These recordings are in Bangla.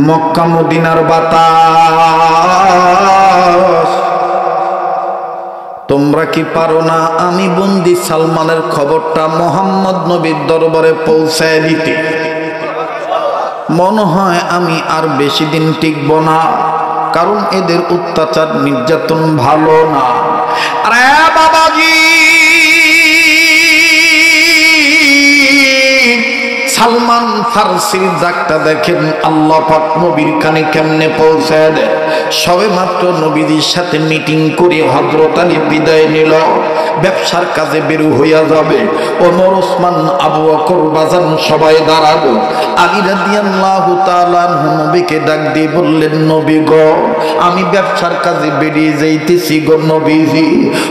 মক্কা মদিনার বাতাস, তোমরা কি পারো না আমি বন্দি সালমানের খবরটা মোহাম্মদ নবীর দরবারে পৌঁছায় দিতে? মনে হয় আমি আর বেশি দিন টিকব না, কারণ এদের অত্যাচার নির্যাতন ভালো না। আরে বাবাজি, সালমান ফারসির ডাকটা দেখেন আল্লাহ পাক নবীর কানে কেমনে পৌঁছায় দেয়। সবে মাত্র নবীদের সাথে মিটিং করে হযরত আলী বিদায় নিল, ব্যবসার কাজে বের হইয়া যাবে। ওমর, ওসমান, আবু বকর বাজান সবাই দাঁড়াবো। আলী রাদিয়াল্লাহু তাআলা নবীকে ডাক দিয়ে বললেন, নবী গো, আমি ব্যবসার কাজে বেরিয়ে যাইতেছি গো নবীজি।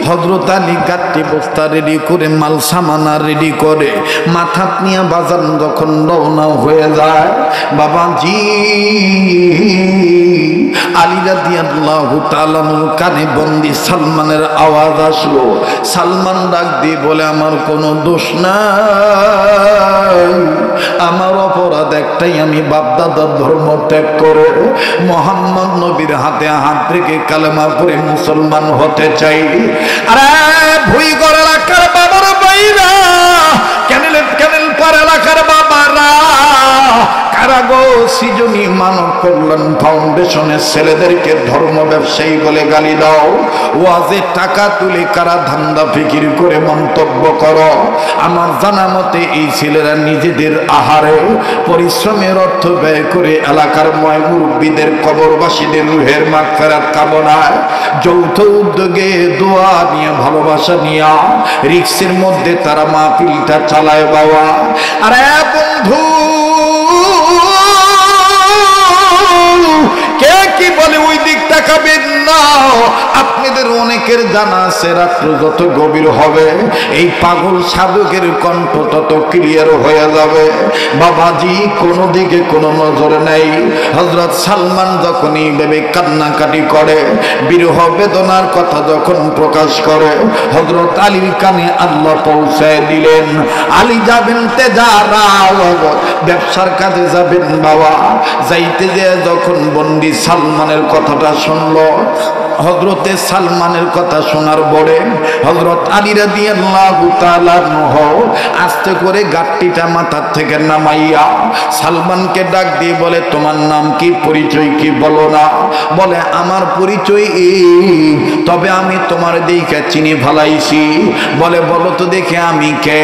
হযরত আলী গাট্টি বস্তা রেডি করে, মাল সামানা রেডি করে, মাথা নিয়ে বাজান যখন রওনা হয়ে যায়, বাবাজি আলী রাদিয়াল্লাহু তাআলা কানে বন্দি সালমানের আওয়াজ আসলো। সালমান ডাক দিয়ে বলে, আমার কোনো দোষ নাই, আমার অপরাধ একটাই, আমি বাপদাদার ধর্ম ত্যাগ করে মোহাম্মদ নবীর হাতে হাত রেখে কালেমা পড়ে মুসলমান হতে চাই। আরে ভুইগড় এলাকার বাবার বাইরা, ক্যানেল পার এলাকার বাবারা, কারাগো সৃজনী মানব কল্যাণ ফাউন্ডেশনের ছেলেদেরকে ধর্ম ব্যবসায়ী বলে গালি দাও, ওয়াজে টাকা তুলে কারা ধান্দা ফিকির করে মন্তব্য করো। আমার জানা মতে এই ছেলেরা নিজেদের আহারে পরিশ্রমের অর্থ ব্যয় করে এলাকার ময় মুরব্বীদের কবরবাসীদের রুহের মাগফিরাত কামনায় যৌথ উদ্যোগে দোয়া নিয়ে ভালোবাসা নিয়ে রিক্সের মধ্যে তারা মাহফিলটা চালায় বাবা। আরে বন্ধু, কে কি বলে ওই দিক তাকাবেন না। আপনাদের অনেকের জানা আছে, রাত্র যত গভীর হবে এই পাগল সাধকের কণ্ঠ তত ক্লিয়ার হয়ে যাবে। বাবাজি কোনো দিকে কোনো নজর নেই। হযরত সালমান যখন এইভাবে কান্নাকাটি করে, বিরহ বেদনার কথা যখন প্রকাশ করে, হযরত আলীর কানে আল্লাহ পৌঁছায় দিলেন। আলী যাবেন তেজারা, ব্যবসার কাজে যাবেন বাবা। যাইতে যে যখন বন্দি সালমানের কথাটা শুনলো, হযরতে সালমানের কথা শোনার পরে হযরত আলী রাদিয়াল্লাহু তাআলা আস্তে করে গাট্টিটা মাথার থেকে নামাইয়া সালমানকে ডাক দিয়ে বলে, তোমার নাম কি, পরিচয় কি বলো না? বলে, আমার পরিচয় এই, তবে আমি তোমার দেখে চিনি ভালাইছি। বলে, বলো তো দেখে আমি কে?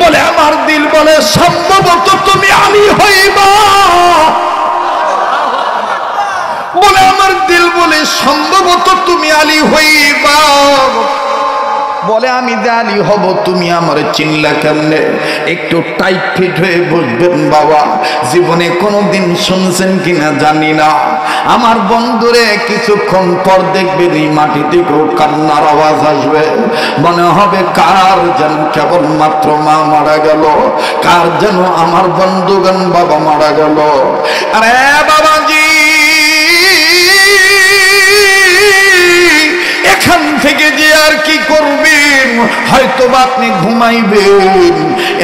বলে, আমার দিল বলে সম্ভবত তুমি আলী হইবা। বলে, আমার দিল বলে সম্ভবত তুমি আলী হইবা। বলে, আমি যে আলী হব তুমি আমার চিনলা কেমনে? একটু টাইট ফিট হয়ে বসবেন বাবা। জীবনে কোনোদিন শুনছেন কিনা জানি না, আমার বন্ধুরে কিছুক্ষণ পর দেখবেন এই মাটি থেকেও কান্নার আওয়াজ আসবে। মনে হবে কার যেন কেবলমাত্র মা মারা গেল, কার যেন আমার বন্ধুগণ বাবা মারা গেল। আরে বাবাজি, এখান থেকে যে আর কি করবেন, হয়তো আপনি ঘুমাইবেন।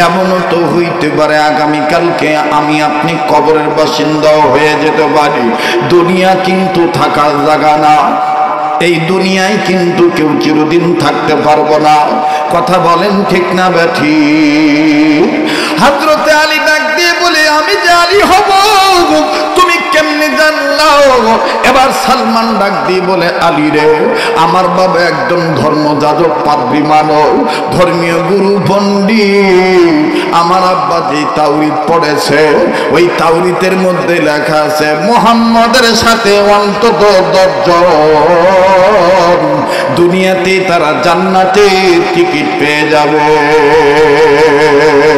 এমনও তো হইতে পারে আগামীকালকে আমি আপনি কবরের বাসিন্দাও হয়ে যেতে পারি। দুনিয়া কিন্তু থাকার জায়গা না, এই দুনিয়ায় কিন্তু কেউ চিরদিন থাকতে পারবো না। কথা বলেন ঠিক না ব্যাঠি? হযরতে আলী ডাক দিয়ে বলে, আমি যে আলী হব তুমি কেমনে জানলাও? এবার সালমান ডাক দিয়ে বলে, আলী রে, আমার বাবা একজন ধর্মযাজক পাদ্রী মানব, ধর্মীয় গুরু পণ্ডিত। আমার আব্বা যে তাওরীত পড়েছে, ওই তাওরীতের মধ্যে লেখা আছে মুহাম্মদের সাথে অন্তত 10 জন দুনিয়াতে তারা জান্নাতে টিকিট পেয়ে যাবে।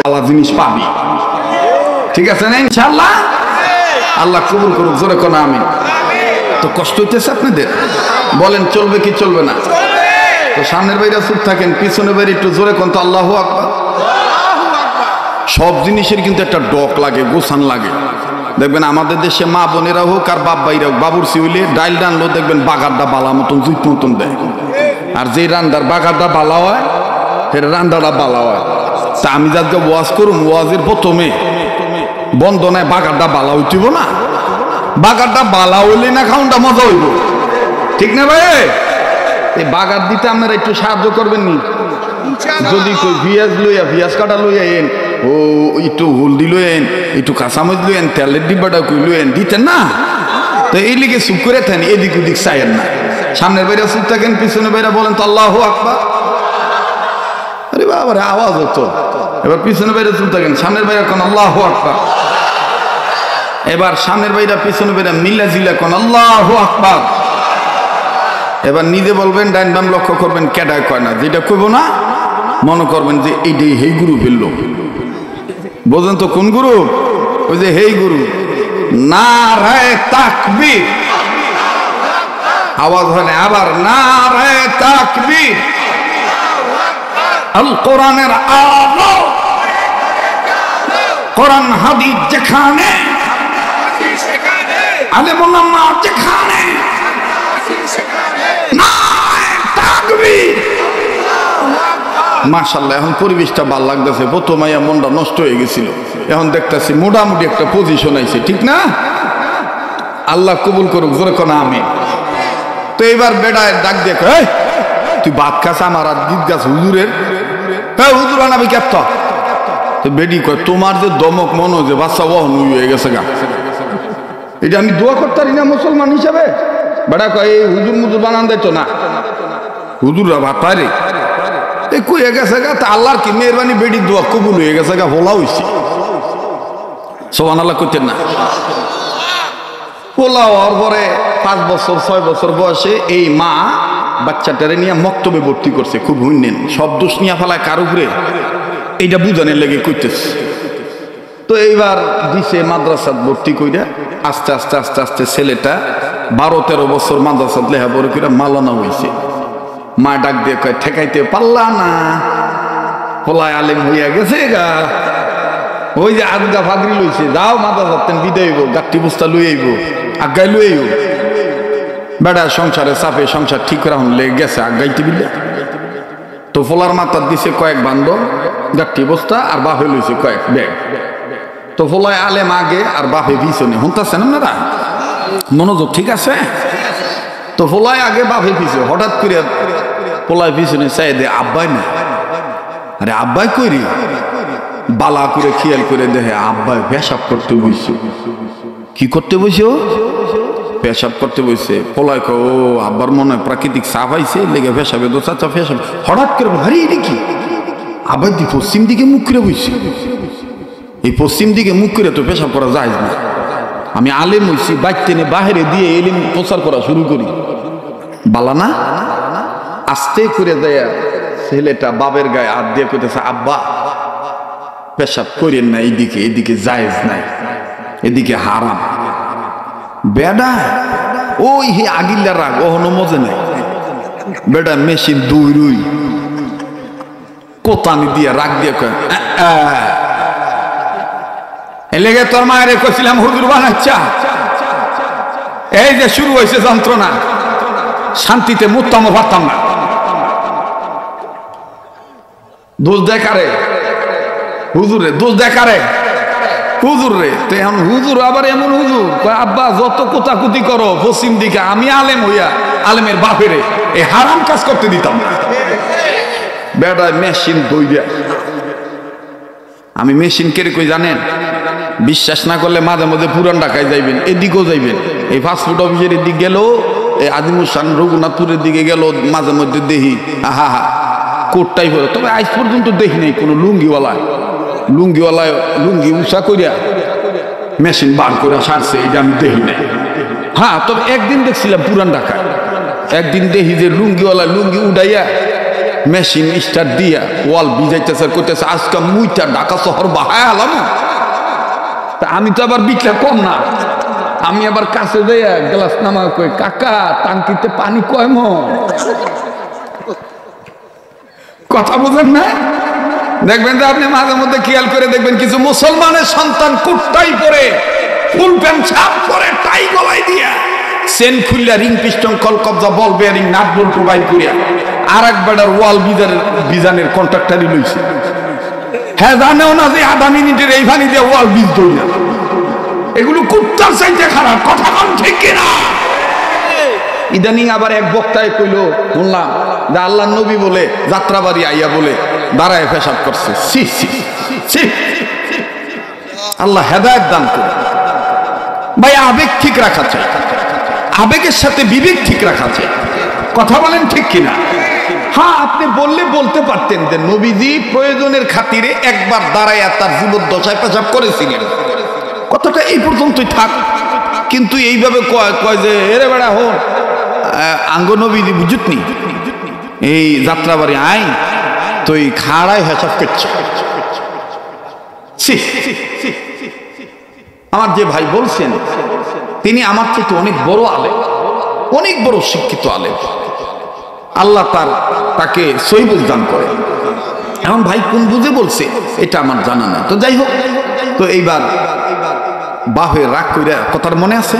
আল্লাহ জিনিস পাবি, ঠিক আছে না ইনশাআল্লাহ? আল্লাহ কবুল করুক, জোরে কোন আমিন। তো কষ্ট হইতেছে আপনাদের? বলেন চলবে কি চলবে না? তো সামনের বাইরে চুপ থাকেন, পিছনের বাইরে একটু জোরে কোন তো আল্লাহু আকবার। সব জিনিসের কিন্তু একটা ডক লাগে, গোছান লাগে। দেখবেন আমাদের দেশে মা বোনেরা হোক আর বাপ ভাইরা হোক, বাবুর সিউলে ডাইল ডানলো দেখবেন বাগারটা বালা মতন জুত মতন দেয়। আর যে রান্দার বাগারটা বালা হয়, সেটা রান্দাটা বালা হয়। তা আমি যাকে ওয়াজ করুন, ওয়াজের প্রথমে বন্ধ নাই, বাগারটা বালা উঠিব না, বাগারটা বালা হইলে না খাউনটা মজা হইব, ঠিক না ভাই? এই বাগার দিতে আপনারা একটু সাহায্য করবেন নি? যদি কই পিঁয়াজ লইয়া পিঁয়াজ কাটা লইয়া এন, ও একটু হলদি লইয়েন, একটু কাঁচামরিচ লইয়েন, তেলের ডিব্বাটা কই লইয়েন, দিতেন না? তো এই লিগে চুপ করে থাকেন, এদিক ওদিক চাইয়েন না। সামনের বাইরে চুপ থাকেন, পিছনের বাইরে বলেন তো আল্লাহু আকবার। আরে বাবা রে, আওয়াজ হতো। এবার পিছনের বাইরে চুপ থাকেন, সামনের বাইরে কোন আল্লাহু আকবার। এবার সামনের বাইরে পিছনের বাইরে মিল্লা জিল্লা কোন আল্লাহু আকবার। এবার নিজে বলবেন, ডাইন বাম লক্ষ্য করবেন, কেডায় কয় না, যেটা কইব না মনে করবেন যে এইটাই হেই গুরু ফেললো। বোঝেন তো কোন গুরু? ওই যে হেই গুরু। নারায়ে তাকবীর, আওয়াজ হয় না, আবার নারায়ে তাকবীর। আল কোরআনের আলো, কোরআন হাদিস যেখানে, আলেম ওলামা যেখানে, নারায়ে তাকবীর। মাশাআল্লাহ, এখন পরিবেশটা ভালো লাগতেছে। প্রথমে মনটা নষ্ট হয়ে গেছিল, এখন দেখতেছি মোটামুটি একটা পজিশন আইছে, ঠিক না? আল্লাহ কবুল করুক, জোরে কোন আমিন। তো এবার বেড়ায় ডাক দিয়ে, তুই ভাত খাস আমার আর গীত গাছ হুজুরের, হ্যাঁ হুজুর আনাবি কেত। তো বেডি কয়, তোমার যে দমক মনে হয় যে বাচ্চা বহন হয়ে গেছে গা, এটা আমি দোয়া করতে পারি না মুসলমান হিসাবে? বেড়া কয়, এই হুজুর মুজুর বানান দিত না, হুজুররা ভাত পারে কইয়া গেছে গা। তা আল্লাহর কি মেহরবানি, বেডির দোয়া কবুল হয়ে গেছে গা, ভোলা হইছে। সুবহানাল্লাহ করতেন না? ভোলা হওয়ার পরে 5 বছর 6 বছর বয়সে এই মা বাচ্চাটারে নিয়ে মক্তবে ভর্তি করছে। খুব হুইনেন, সব দোষ নিয়ে ফেলায় কার উপরে, এইটা বুঝানোর লেগে করতেছে। তো এইবার দিছে মাদ্রাসাত ভর্তি কইরা, আস্তে আস্তে আস্তে আস্তে ছেলেটা 12-13 বছর মাদ্রাসাত লেখাপড়া করে মালানা হয়েছে। মা ডাক দিয়ে কয়, ঠেকাইতে পারলা না, পোলায় আলেম হইয়া গেছে গা। ওই যে আদগা ফাগরি লইছে, যাও মাদ্রাসাত বিদায় হইব, গাঠি বস্তা লই আইব, আগাই লই আইব। বেড়া সংসারে চাপে সংসার ঠিক করা হন লেগে গেছে আগাইতে বিলে। তো পোলার মাথার দিছে কয়েক বান্ড গাঠি বস্তা, আর বাপে লইছে কয়েক ব্যাগ। তো পোলায় আলেম আগে আর বাপে পিছনে, শুনতেছেন আপনারা? মনোযোগ ঠিক আছে? তো পোলায় আগে বাপে পিছনে, হঠাৎ করে পোলায় পিছনে চাই দে, আব্বাই না। আরে আব্বাই কইরি, বালা করে খেয়াল করে দেখে আব্বাই পেশাব করতে বসছে। কি করতে বসে? ও পেশাব করতে বসছে। পোলায় কয়, ও আব্বার মনে হয় প্রাকৃতিক চাপ আইছে, লেগে পেশাবে তো চাচা পেশাব। হঠাৎ করে হারি এটা কি? আব্বাই দি পশ্চিম দিকে মুখ করে বসছে। এই পশ্চিম দিকে মুখ করে তো পেশাব করা যায় না। আমি আলেম হইছি, বাইতে নে বাহিরে দিয়ে এলিম প্রচার করা শুরু করি, বালা না? আস্তে করে দেয়া ছেলেটা বাবের গায়ে হাত দিয়ে কইতেছে, আব্বা পেশাব করেন না, এইদিকে, এদিকে জায়েজ নাই, এদিকে হারাম। বেডা ওই হে আগিল্লা রাগ ওহনো মজে নাই। বেডা মেশিন দুই রুই কোতানি দিয়ে রাগ দিয়ে কয়, এলেগে তোর মায়ের কইছিলাম হুজুর বানাচ্ছা, এই যে শুরু হয়েছে যন্ত্রণা, শান্তিতে মুত্তাম পারতাম না। দোষ দেখারে হুজুর রে, দোষ দেখারে হুজুর রে। তো এখন হুজুর আবার এমন হুজুর কয়, আব্বা যত কোতাকুতি করো পশ্চিম দিকে, আমি আলেম হইয়া আলেমের বাপেরে এই হারাম কাজ করতে দিতাম না। বেটা মেশিন দইয়া, আমি মেশিন কেড়ে কই জানেন? বিশ্বাস না করলে মাঝে মাঝে পুরান ঢাকায় যাইবেন, এদিকেও যাইবেন, এই ফাস্টফুড অফিসের দিকে গেল, এই আজিমুসান রঘুনাথপুরের দিকে গেল, মাঝে মধ্যে দেখি আহা হা কোটটাই পরে। তবে আজ পর্যন্ত দেখি নাই কোনো লুঙ্গিওয়ালায় লুঙ্গি উষা করিয়া মেশিন বার করে সারছে, এটা আমি দেখি নাই। হ্যাঁ, তবে একদিন দেখছিলাম পুরান ঢাকায়, একদিন দেখি যে লুঙ্গিওয়ালা লুঙ্গি উড়াইয়া মেশিন স্টার্ট দিয়া ওয়াল ভিজাইতেছে, করতেছে আজকে মুইটা ঢাকা শহর বাহায় আলাম। তা আমি তো আবার বিটলা কম না, আমি আবার কাছে যাইয়া গ্লাস নামা কই, কাকা টাঙ্কিতে পানি কয় মন? কথা বোঝেন না? দেখবেন যে আপনি মাঝে মধ্যে খেয়াল করে দেখবেন কিছু মুসলমানের সন্তান কুট্টাই পরে, ফুল প্যান্ট ছাপ পরে, টাই গলায় দিয়া, চেন খুললা, রিং পিস্টন, কলকবজা, বল বেয়ারিং, নাট বল্টু বাইর করিয়া আর এক বেটার ওয়াল বিজানের কন্ট্রাক্টারই লইছে। হ্যাঁ, জানেও না যে আধা মিনিটের এই ভানি দিয়ে ওয়াল বীজ দই না। এগুলো কুত্তার চাইতে খারাপ। কথা কম ঠিক কিনা? ইদানিং আবার এক বক্তায় কইলো, শুনলাম যে আল্লাহ নবী বলে যাত্রাবাড়ি আইয়া বলে দাঁড়ায় পেশাব করছে। সি সি সি, আল্লাহ হেদায়েত দান করে। ভাই আবেগ ঠিক রাখা চাই, আবেগের সাথে বিবেক ঠিক রাখা চাই। কথা বলেন ঠিক কিনা? হ্যাঁ, আপনি বললে বলতে পারতেন যে নবীজি প্রয়োজনের খাতিরে একবার দাঁড়াইয়া তার জীবদ্দশায় পেশাব করেছিলেন, কথাটা এই পর্যন্তই থাক। কিন্তু এইভাবে কয় যে এরে বেড়া হন আঙ্গ নবীজি বুঝুতনি এই যাত্রাবাড়ি আই তুই খাড়ায় পেশাব করছে। আমার যে ভাই বলছেন তিনি আমার থেকে অনেক বড় আলেম, অনেক বড় শিক্ষিত আলেম। আল্লাহ তাকে সহিবুল দান করে। এখন ভাই কোন বুঝে বলছে এটা আমার জানা না। তো যাই হোক, তো এইবার বাহে রাগ কইরা, কথার মনে আছে,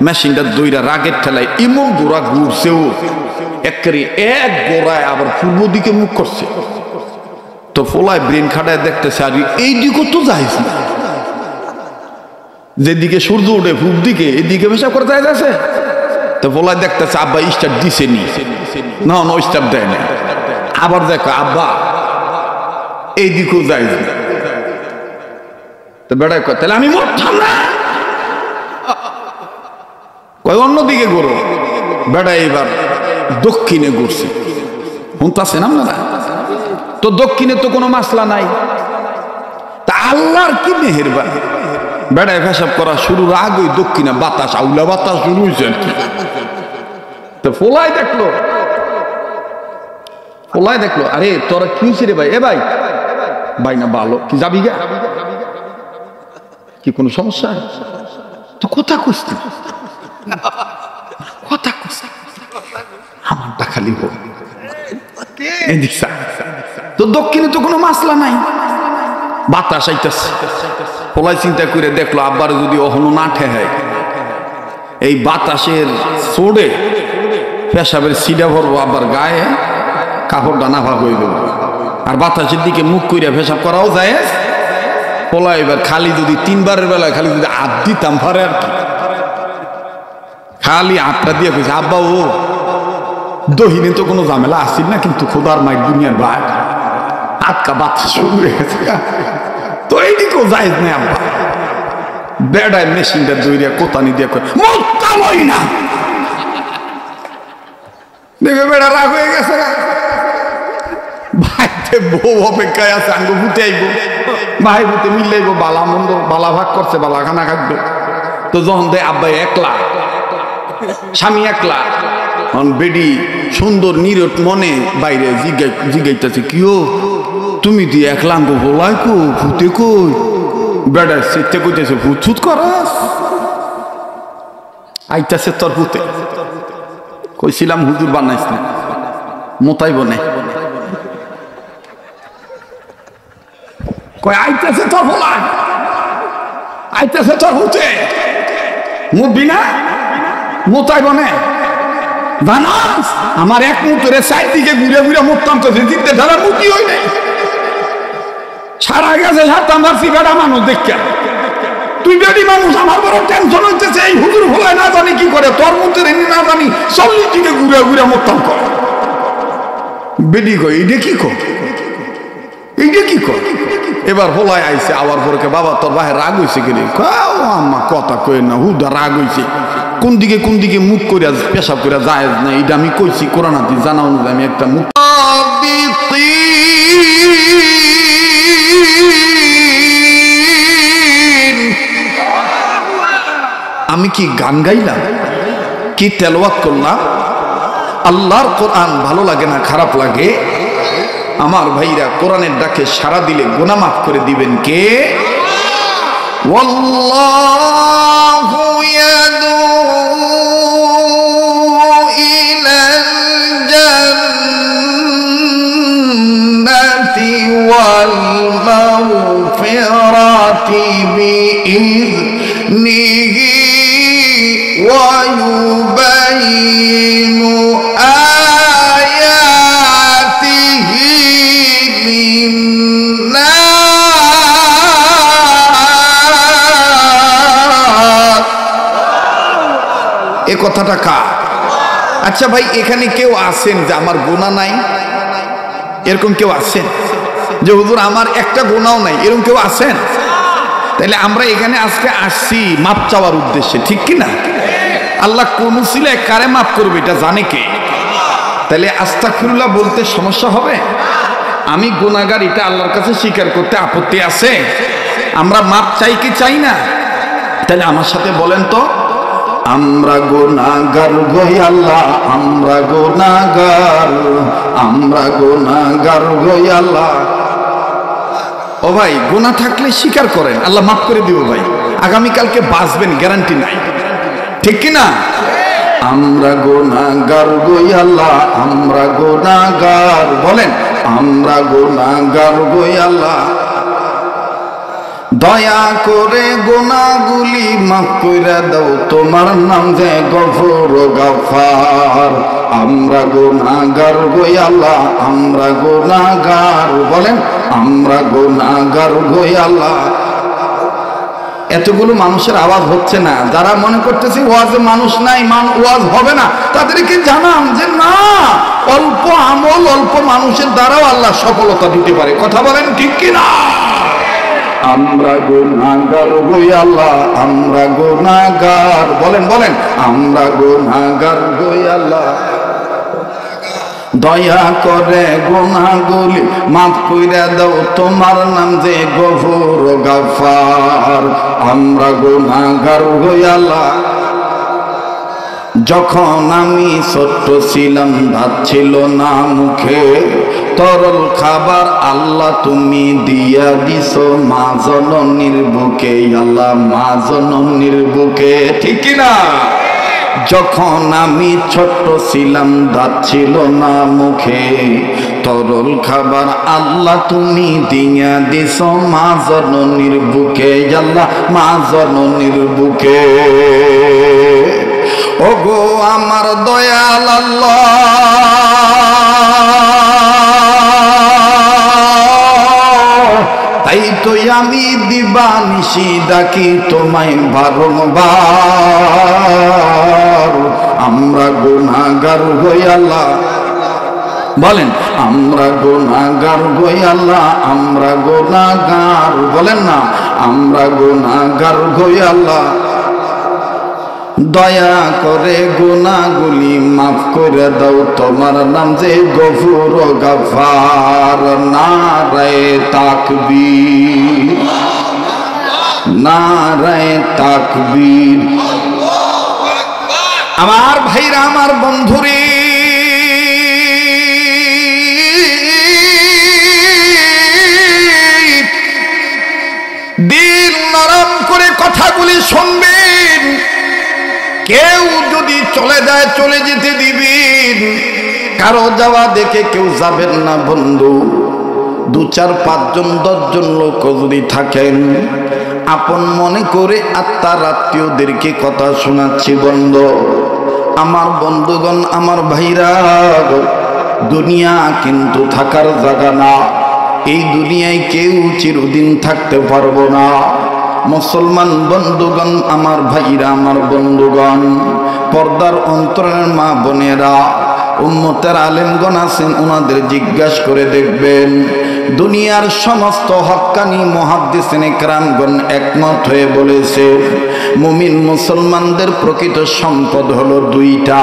মেশিনটা দইরা রাগের ঠেলায় ইমন গোড়া ঘুরছেও একেবারে এক গোড়ায় আবার পূর্ব দিকে মুখ করছে। তো ফলায় ব্রেন খাটায় দেখতেছে আর এই দিকও তো যাইছে না, যেদিকে সূর্য উঠে পূর্ব দিকে এদিকে পেশাব করে যায় যাচ্ছে। তো ফলায় দেখতেছে আব্বা স্টার্ট দিছে নি, না স্টার্ট দেয় না। আবার দেখো আব্বা এই দিকেও যাই, তো বেড়ায় কয় তাহলে আমি মরতাম না, কয় অন্যদিকে ঘুরো। বেড়া এবার দক্ষিণে ঘুরছে, শুনতেছেন আপনারা? তো দক্ষিণে তো কোনো মাসলা নাই। তা আল্লাহর কি মেহেরবানি, বেড়ায় পেশাব করা শুরুর আগে দক্ষিণে বাতাস, আউলা বাতাস শুরু হয়েছে আর কি। তো ফোলাই দেখলো আরে তোরা কি হয়েছে রে ভাই? এ ভাই ভাই না ভালো, কি যাবি গা? কি কোনো সমস্যা? তো কথা কইছি, কথা কইছি আমারটা খালি হোক। তো দক্ষিণে তো কোনো মাসলা নাই, বাতাস আইতাছে। ফলাই চিন্তা করে দেখলো আব্বার যদি অহনো না ঠেহায়, এই বাতাসের সোড়ে পেশাবের সিডা ভরবো আব্বার গায়ে, কাপড়টা নাফা হয়ে দেবো। আর বাতাসের দিকে মুখ কইরা পেশাব করাও যায়। ফলা এবার খালি যদি 3 বারের বেলায় খালি যদি হাত দিতাম পারে আর কি, খালি হাতটা দিয়ে কইছে আব্বা ও দহিনে তো কোনো ঝামেলা আসছিল না, কিন্তু খোদার মাইক দুনিয়ার ভাই আটকা বাতাস শুরু হয়ে গেছে। তো এইদিকেও যায় না আব্বা। বেড়ায় মেশিনটা দইরা কোতানি দিয়ে কয় মোত্তামই না, দেখবে বেড়া রাগ হয়ে গেছে। ভাইতে বউ অপেক্ষায় আছে, আঙ্গ ভুতে আইব, ভাই ভুতে মিলাইব, বালা মন্দ বালা ভাগ করছে, বালা খানা খাবে। তো যখন দেয় আব্বা একলা, স্বামী একলা, বেডি সুন্দর নিরট মনে বাইরে জিগাইতেছে কিও তুমি দিয়ে একলা আঙ্গ বলাই কো ভূতে কই? বেড়া চিত্তে কইতেছে ভূত ছুত করাস, আইতাছে তোর ভূতে। কইছিলাম হুজুর বানাইস না, মোতাইব না। কয় আইতেছে তোর ভোলা, আইতেছে তোর ভূতে, মুখবি না, মোতাইব না। জানাস আমার এক মুহূর্তে চারদিকে ঘুরে ঘুরে মুখতাম তো জিতে ধরার মুখই হই নাই, সারা গেছে সারতাম ভাবছি বেড়া মানুষ দেখা। তুই বেডি মানুষ, আমার বড় টেনশন হইতেছে এই হুজুর ভোলায় না জানি কি করে, তোর মধ্যে না জানি 40 দিকে ঘুরে ঘুরে মুখতাম কর। বেডি কই এইটা কি কর, এইটা কি কর? এবার ভোলায় আইছে আবার পরে বাবা তোর বাহে রাগ হয়েছে কিনে, আম্মা কথা কই না, হুদা রাগ হয়েছে। কোন দিকে মুখ করে পেশাব করে যায় না, এটা আমি কইছি কোরআন হাদিস জানা অনুযায়ী আমি একটা মুখ। আমি কি গান গাইলাম, কি তেলাওয়াত করলাম? আল্লাহর কোরআন ভালো লাগে না খারাপ লাগে? আমার ভাইরা কোরআনের ডাকে সাড়া দিলে গুনাহ মাফ করে দিবেন কে? ওয়াল্লাহু ইয়াদউ ইলাল জান্নাতি ওয়াল মাগফিরাতি বিইذনিহি ওয়া ইউবাইয়িনু কথাটা কার? আচ্ছা ভাই, এখানে কেউ আছেন যে আমার গুনাহ নাই? এরকম কেউ আছেন যে হুজুর আমার একটা গুনাহও নাই? এরকম কেউ আছেন? তাহলে আমরা এখানে আজকে আসছি মাপ চাওয়ার উদ্দেশ্যে, ঠিক কি না? আল্লাহ কোন উসিলায় কারে মাফ করবে এটা জানে কে? তাহলে আস্তাগফিরুল্লাহ বলতে সমস্যা হবে? আমি গুনাহগার এটা আল্লাহর কাছে স্বীকার করতে আপত্তি আছে? আমরা মাপ চাই কি চাই না? তাহলে আমার সাথে বলেন তো, আমরা গুনাহগার গো আল্লাহ, আমরা গুনাহগার, আমরা গুনাহগার গো আল্লাহ। ও ভাই, গুনাহ থাকলে স্বীকার করেন, আল্লাহ মাফ করে দিব ভাই। আগামীকালকে বাঁচবেন গ্যারান্টি নাই, ঠিক কি না? আমরা গুনাহগার গো আল্লাহ, আমরা গুনাহগার, বলেন আমরা গুনাহগার গো আল্লাহ। দয়া করে গুনাহগুলি মাফ কইরা দাও, তোমার নাম যে গফুর গাফফার। আমরা গুনাহগার গো আল্লাহ, আমরা গুনাহগার, বলেন আমরা গুনাহগার গো আল্লাহ। এতগুলো মানুষের আওয়াজ হচ্ছে না, যারা মনে করতেছে ওয়াজে মানুষ নাই, ওয়াজ হবে না, তাদেরকে জানান যে না, অল্প আমল অল্প মানুষের দ্বারাও আল্লাহ সফলতা দিতে পারে। কথা বলেন ঠিক কিনা? আমরা গুনাহগার গো আল্লাহ, আমরা গুনাহগার, বলেন বলেন আমরা গুনাহগার গো আল্লাহ। দয়া করে গুনাহগুলি মাফ কইরা দাও, তোমার নাম যে গফুর গাফফার। আমরা গুনাহগার গো আল্লাহ। যখন আমি ছোট্ট ছিলাম, ভাত ছিল না মুখে, তরল খাবার আল্লাহ তুমি দিয়া দিছো মা জননীর বুকে, আল্লাহ মা জননীর বুকে, ঠিক না? যখন আমি ছোট্ট ছিলাম, দাঁত ছিল না মুখে, তরল খাবার আল্লাহ তুমি দিয়া দিছো মা জননীর বুকে, আল্লাহ মা জননীর বুকে। ওগো আমার দয়াল আল্লাহ, তাই তো আমি দিবানিশি ডাকি তোমায় বারংবার। আমরা গুনাহগার গো আল্লাহ, বলেন আমরা গুনাহগার গো আল্লাহ, আমরা গুনাহগার, বলেন না আমরা গুনাহগার গো আল্লাহ। দয়া করে গুনাহগুলি মাফ করে দাও, তোমার নাম যে গফুর গাফফার। নারায়ে তাকবীর, নারায়ে তাকবীর। আমার ভাইরা, আমার বন্ধুরে, দিল নরম করে কথাগুলি শুনবেন। কেউ যদি চলে যায়, চলে যেতে দিবেন। কারো যাওয়া দেখে কেউ যাবেন না বন্ধু। 2, 4, 5 জন 10 জন লোক যদি থাকেন, আপন মনে করে আত্মার আত্মীয়দেরকে কথা শোনাচ্ছি বন্ধু। আমার বন্ধুগণ, আমার ভাইরা, দুনিয়া কিন্তু থাকার জায়গা না। এই দুনিয়ায় কেউ চিরদিন থাকতে পারবো না। মুসলমান বন্ধুগণ, আমার ভাইরা, আমার বন্ধুগণ, পর্দার অন্তরের মা বোনেরা, উম্মতের আলেমগণ আছেন, ওনাদের জিজ্ঞাসা করে দেখবেন। দুনিয়ার সমস্ত হক্কানি মুহাদ্দিসিনে কেরামগণ একমত হয়ে বলেছে, মুমিন মুসলমানদের প্রকৃত সম্পদ হলো 2টা।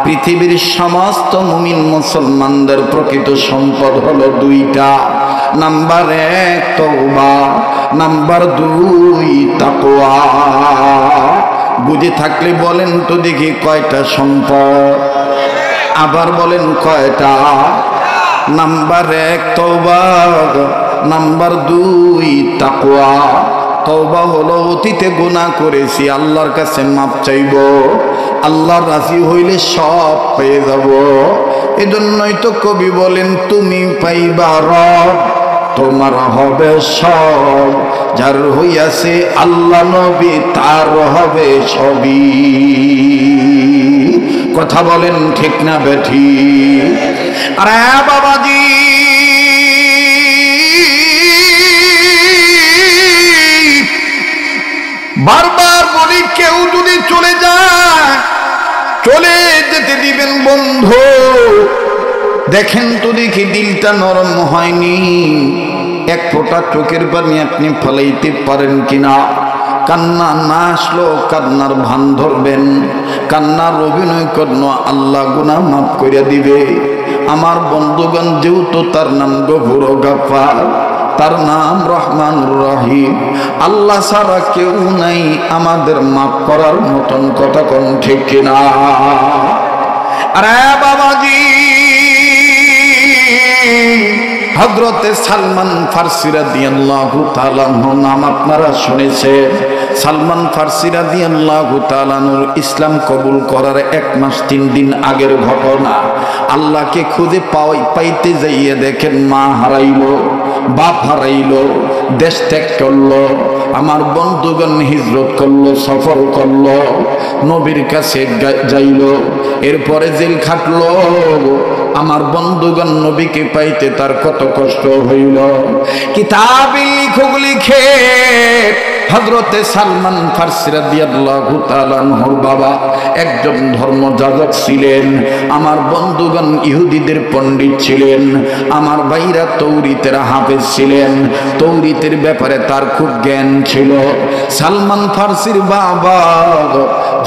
পৃথিবীর সমস্ত মুমিন মুসলমানদের প্রকৃত সম্পদ হলো 2টা। নাম্বার 1 তওবা, নাম্বার 2 তাকওয়া। বুঝে থাকলে বলেন তো দেখি কয়টা সম্পদ? আবার বলেন কয়টা? নাম্বার 1 তওবা, নাম্বার 2 তাকওয়া। তওবা হলো অতীতে গুনাহ করেছি, আল্লাহর কাছে মাপ চাইব, আল্লাহ রাজি হইলে সব পেয়ে যাব। এজন্যই তো কবি বলেন, তুমি পাইবা রব, তোমার হবে সব। যার হইয়াছে আল্লাহ নবী, তার হবে সবই। কথা বলেন ঠিক না বেঠি? আরে বাবাজি, বারবার বলি, কেউ যদি চলে যায়, চলে যেতে দিবেন বন্ধু। দেখেন তো দেখি দিলটা নরম হয়নি, এক ফোঁটা চোখের পানি আপনি ফেলাইতে পারেন কিনা। কান্না না আসলো কান্নার ভান ধরবেন, কান্নার অভিনয় করল, আল্লাহ গুনাহ মাফ করে দিবে। আমার বন্ধুগণ, যেহেতু তার নাম গফুর গাফফার, তার নাম রহমানুর রহিম, আল্লাহ ছাড়া কেউ নাই আমাদের মাফ করার মতন, কথা কোন ঠিক কিনা? আরে বাবাজি, হযরতে সালমান ফারসি রাদিয়াল্লাহু তাআলা নাম আপনারা শুনেছেন। সালমান ফারসি রাদিয়াল্লাহু তাআলা ইসলাম কবুল করার 1 মাস 3 দিন আগের ঘটনা। আল্লাহকে খুঁজে পাইতে যাইয়ে দেখেন মা হারাইলো, বাপ হারাইলো, দেশ ত্যাগ করলো। আমার বন্ধুগণ হিজরত করলো, সফর করলো, নবীর কাছে যাইলো, এরপরে জেল খাটলো। আমার বন্ধুগণ, নবীকে পাইতে তার কত কষ্ট হইল। কিতাবে লিখক লিখে হযরতে সালমান ফারসি রাদিয়াল্লাহু তাআলা আনহুর বাবা একজন ধর্মযাজক ছিলেন। আমার বন্ধুগণ, ইহুদিদের পণ্ডিত ছিলেন। আমার ভাইরা তৌরাতের হাফেজ ছিলেন, তৌরাতের ব্যাপারে তার খুব জ্ঞান ছিল। সালমান ফারসির বাবা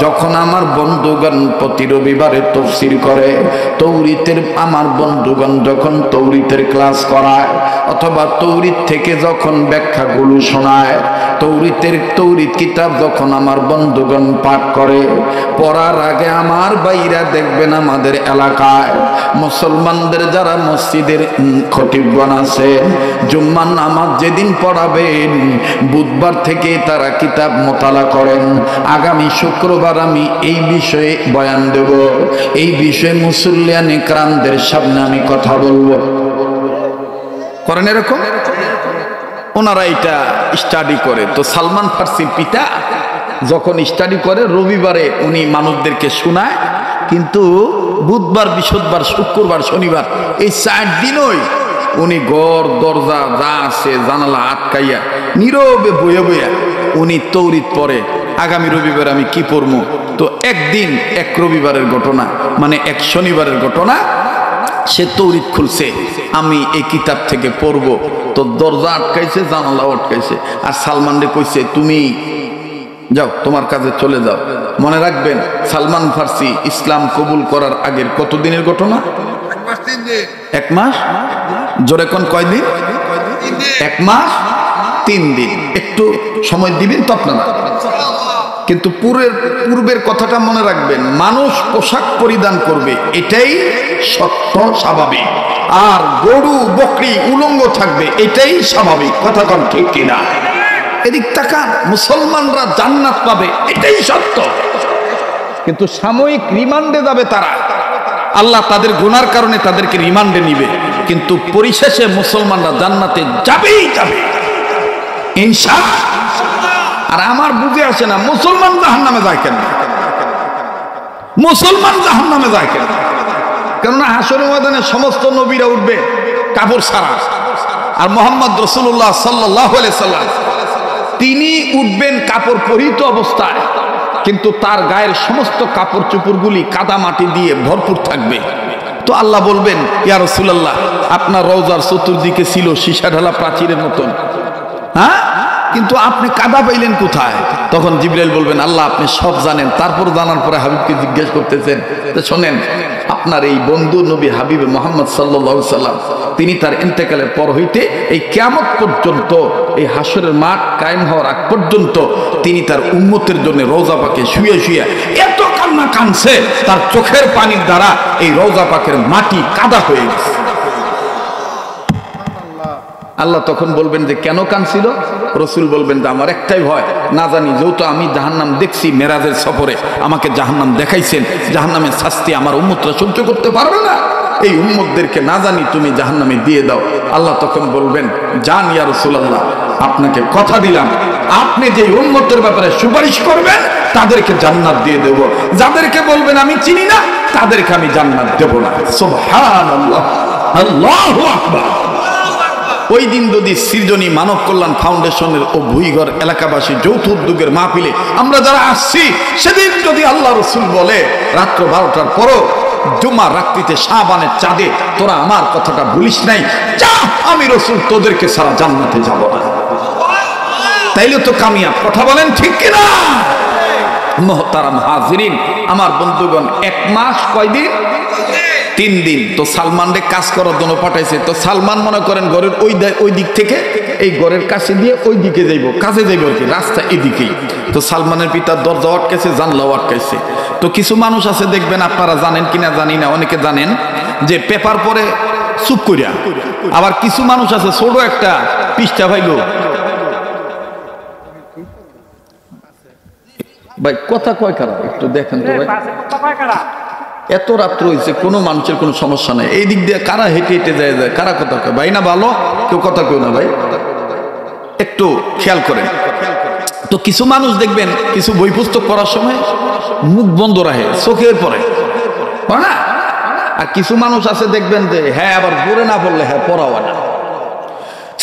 যখন আমার বন্ধুগণ প্রতি রবিবারে তাফসীর করে, তৌরাতের আমার বন্ধুগণ যখন তৌরাতের ক্লাস করায় অথবা তৌরাত থেকে যখন ব্যাখ্যাগুলো শোনায়, তৌরাত কিতাব যখন আমার বন্ধুগণ পাঠ করে, পড়ার আগে আমার ভাইরা দেখবেন আমাদের এলাকায় মুসলমানদের যারা মসজিদের খতিবগণ আছে, জুম্মার নামাজ যেদিন পড়াবেন বুধবার থেকে তারা কিতাব মোতালা করেন। আগামী শুক্রবার আমি এই বিষয়ে বয়ান দেব, এই বিষয়ে মুসল্লিয়ান ইকরামদের সামনে আমি কথা বলবো। করেন এরকম? ওনারা এটা স্টাডি করে। তো সালমান ফারসির পিতা যখন স্টাডি করে, রবিবারে উনি মানুষদেরকে শোনায়, কিন্তু বুধবার, বৃহস্পতিবার, শুক্রবার, শনিবার এই 4 দিনই উনি ঘর দরজা যা আছে জানালা আটকাইয়া নীরবে বইয়া বইয়া উনি তৌরাত পড়ে। আগামী রবিবার আমি কি পড়বো? তো একদিন এক রবিবারের ঘটনা, মানে এক শনিবারের ঘটনা, সে তৌরাত খুলছে, আমি এই কিতাব থেকে পড়ব। তো দরজা আটকাইছে, জানালা আটকাইছে, আর সালমান রে কইছে তুমি যাও, তোমার কাজে চলে যাও। মনে রাখবেন, সালমান ফারসি ইসলাম কবুল করার আগের কত দিনের ঘটনা? 1 মাস। জোরে কোন কয়দিন? 1 মাস 3 দিন। একটু সময় দিবেন তো আপনারা। কিন্তু পূর্বের কথাটা মনে রাখবেন, মানুষ পোশাক পরিধান করবে, এটাই সত্য স্বাভাবিক, আর গরু বকরি উলঙ্গ থাকবে, এটাই স্বাভাবিক, কথা কোন ঠিক কিনা? এদিক তাকান, মুসলমানরা জান্নাত পাবে, এটাই সত্য। কিন্তু সাময়িক রিমান্ডে যাবে তারা, আল্লাহ তাদের গুনার কারণে তাদেরকে রিমান্ডে নিবে, কিন্তু পরিশেষে মুসলমানরা জান্নাতে যাবেই যাবে ইনশাআল্লাহ। আর আমার বুঝে আসে না, মুসলমান জাহান্নামে যায় কেন? মুসলমান জাহান্নামে যায় কেন? কেননা হাসরের ময়দানে সমস্ত নবীরা উঠবে কাপড় ছাড়া, আর মুহাম্মদ রাসূলুল্লাহ সাল্লাল্লাহু আলাইহি সাল্লাম তিনি উঠবেন কাপড় পরিহিত অবস্থায়, কিন্তু তার গায়ের সমস্ত কাপড় চোপড়গুলি কাদা মাটি দিয়ে ভরপুর থাকবে। তো আল্লাহ বলবেন, ইয়া রাসূলুল্লাহ, আপনার রওজার চতুর্দিকে ছিল সীসা ঢালা প্রাচীরের মতন, হ্যাঁ, কিন্তু আপনি কাদা পাইলেন কোথায়? তখন জিবরাইল বলবেন, আল্লাহ আপনি সব জানেন, তারপর জানার পরে হাবিবকে জিজ্ঞেস করতেছেন। তো শোনেন, আপনার এই বন্ধু নবী হাবিব মুহাম্মদ সাল্লাল্লাহু আলাইহি সাল্লাম তিনি তার ইন্তেকালের পর হইতে এই কিয়ামত পর্যন্ত, এই হাসরের মাঠ কায়েম হওয়ার আগ পর্যন্ত তিনি তার উম্মতের জন্য রওজা পাকে শুয়ে শুয়ে এত কান্না কাঁদছে, তার চোখের পানির দ্বারা এই রওজা পাকের মাটি কাদা হয়ে গেছে। আল্লাহ তখন বলবেন যে কেন কাঁদছিল? রসুল বলবেন যে আমার একটাই ভয়, না জানি যেহেতু আমি জাহান্নাম দেখছি, মেরাজের সফরে আমাকে জাহান্নাম দেখাইছেন, জাহান্নামের শাস্তি আমার উম্মতরা সহ্য করতে পারবে না, এই উম্মতদেরকে না জানি তুমি জাহান্নামে দিয়ে দাও। আল্লাহ তখন বলবেন, জান ইয়া রাসূলুল্লাহ, আপনাকে কথা দিলাম, আপনি যে উম্মতের ব্যাপারে সুপারিশ করবেন তাদেরকে জান্নাত দিয়ে দেব, যাদেরকে বলবেন আমি চিনি না তাদেরকে আমি জান্নাত দেব না। সুবহানাল্লাহ, আল্লাহু আকবার। ওই দিন যদি সৃজনী মানব কল্যাণ ফাউন্ডেশনের ও ভুইঘর এলাকাবাসী যৌথ উদ্যোগের মাহফিলে আমরা যারা আসছি, সেদিন যদি আল্লাহ রসুল বলে রাত্র 12টার পরও জুমার রাত্রিতে শাবানের চাঁদে তোরা আমার কথাটা বলিস নাই, যা আমি রসুল তোদেরকে সারা জান্নাতে যাব না, তাইলে তো কামিয়াব। কথা বলেন ঠিক কিনা? মুহতারাম হাজিরিন, আমার বন্ধুগণ, 1 মাস কয়দিন? 3 দিন। তো সালমানরে কাজ করার জন্য পাঠাইছে। তো সালমান মনে করেন ঘরের ওই দিক থেকে এই ঘরের কাছে দিয়ে ওই দিকে যাইব, কাজে যাইব আর কি, রাস্তা এদিকেই। তো সালমানের পিতার দরজা আটকাইছে, জানলাও আটকাইছে। তো কিছু মানুষ আছে দেখবেন, আপনারা জানেন কিনা জানি না, অনেকে জানেন যে পেপার পরে চুপ করিয়া, আবার কিছু মানুষ আছে ছোট একটা পৃষ্ঠা পাইলো, ভাই কথা কয় কারা একটু দেখেন তো ভাই, এত রাত্র হয়েছে কোনো মানুষের কোনো সমস্যা নাই, এই দিক দিয়ে কারা হেঁটে হেঁটে যায় যায়, কারা কথা কয় ভাই? না ভালো কেউ কথা কেউ না ভাই, একটু খেয়াল করেন। তো কিছু মানুষ দেখবেন কিছু বই পুস্তক পড়ার সময় মুখ বন্ধ রাখে, চোখের পরে না। আর কিছু মানুষ আছে দেখবেন যে হ্যাঁ আবার জোরে না পড়লে হ্যাঁ পড়াও না।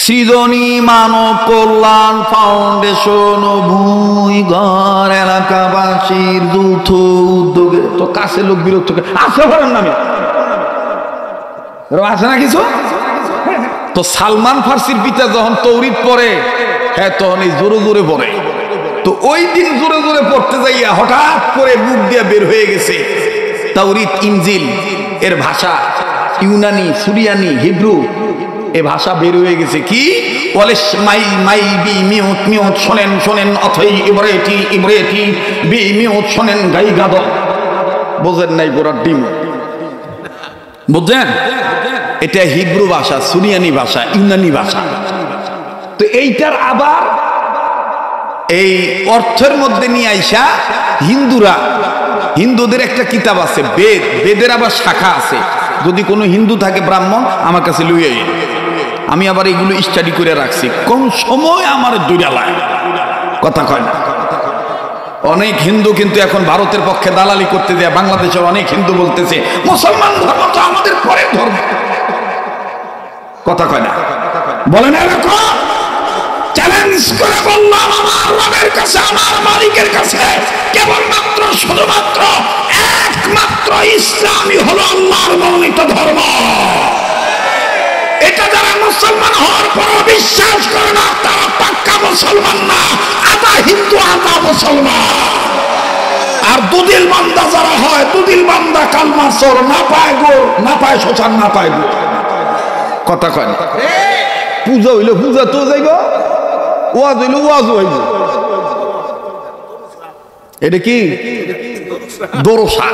সৃজনী মানব কল্যাণ ফাউন্ডেশন ভুইঘর এলাকাবাসীর যৌথ উদ্যোগে, তো কাছে লোক বিরক্ত আসতে পারেন না, আছে না কিছু। তো সালমান ফার্সির পিতা যখন তৌরিদ পড়ে, হ্যাঁ তখন এই জোরে জোরে পড়ে। তো ওই দিন জোরে জোরে পড়তে যাইয়া হঠাৎ করে মুখ দিয়ে বের হয়ে গেছে তাওরিত ইনজিল এর ভাষা, ইউনানি, সুরিয়ানি, হিব্রু এ ভাষা বের হয়ে গেছে। কি বলে? শোনেন শোনেন, অথই ইব্রেটি ইব্রেটি বি মিউত শোনেন, গাই গাদ। বোঝেন নাই গোড়ার ডিম? বুঝছেন? এটা হিব্রু ভাষা, সুরিয়ানি ভাষা, ইউনানি ভাষা। তো এইটার আবার এই অর্থের মধ্যে নিয়ে আইসা হিন্দুদের একটা কিতাব আছে বেদ, বেদের আবার শাখা আছে। যদি কোনো হিন্দু থাকে ব্রাহ্মণ আমার কাছে লইয়াই, আমি আবার এগুলো স্টাডি করে রাখছি, কোন সময় আমার দুইডালায় কথা কয় না। অনেক হিন্দু কিন্তু এখন ভারতের পক্ষে দালালি করতে দেয়। বাংলাদেশের অনেক হিন্দু বলতেছে মুসলমান ধর্ম তো আমাদের পরের ধর্ম, কথা কয় না, বলে না এরকম। চ্যালেঞ্জ করে বললাম আমার রবের কাছে, আমার মালিকের কাছে কেবলমাত্র শুধুমাত্র একমাত্র ইসলামই হলো আল্লাহর মনোনীত ধর্ম। এটা যারা মুসলমান হওয়ার পর বিশ্বাস করে না, তারা পাক্কা মুসলমান না, আধা হিন্দু আধা মুসলমান। আর দুদিল বান্দা যারা হয়, দুদিল বান্দা কালমা চোর, না পায় গোর, না পায় শোষণ, না পায় গোর, কথা কয় না। পূজা হইলো পূজা তো যাইব, ওয়াজ হইলো ওয়াজ হইব। এটা কি দোরসা,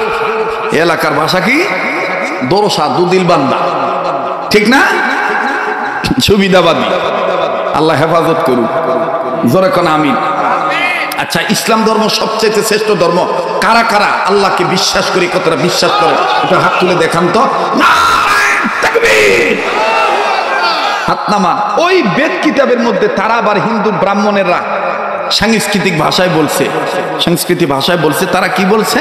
এলাকার ভাষা কি দোরসা, দুদিল বান্দা, ঠিক না? সুবিধাবাদী। আল্লাহ হেফাজত করুক, জোরে কোন আমিন। আচ্ছা, ইসলাম ধর্ম সবচেয়ে শ্রেষ্ঠ ধর্ম। কারা কারা আল্লাহকে বিশ্বাস করি, কতটা বিশ্বাস করে এটা হাত তুলে দেখান তো। হাত নামান। ওই বেদ কিতাবের মধ্যে তারা আবার হিন্দু ব্রাহ্মণেরা সাংস্কৃতিক ভাষায় বলছে, সাংস্কৃতিক ভাষায় বলছে, তারা কি বলছে?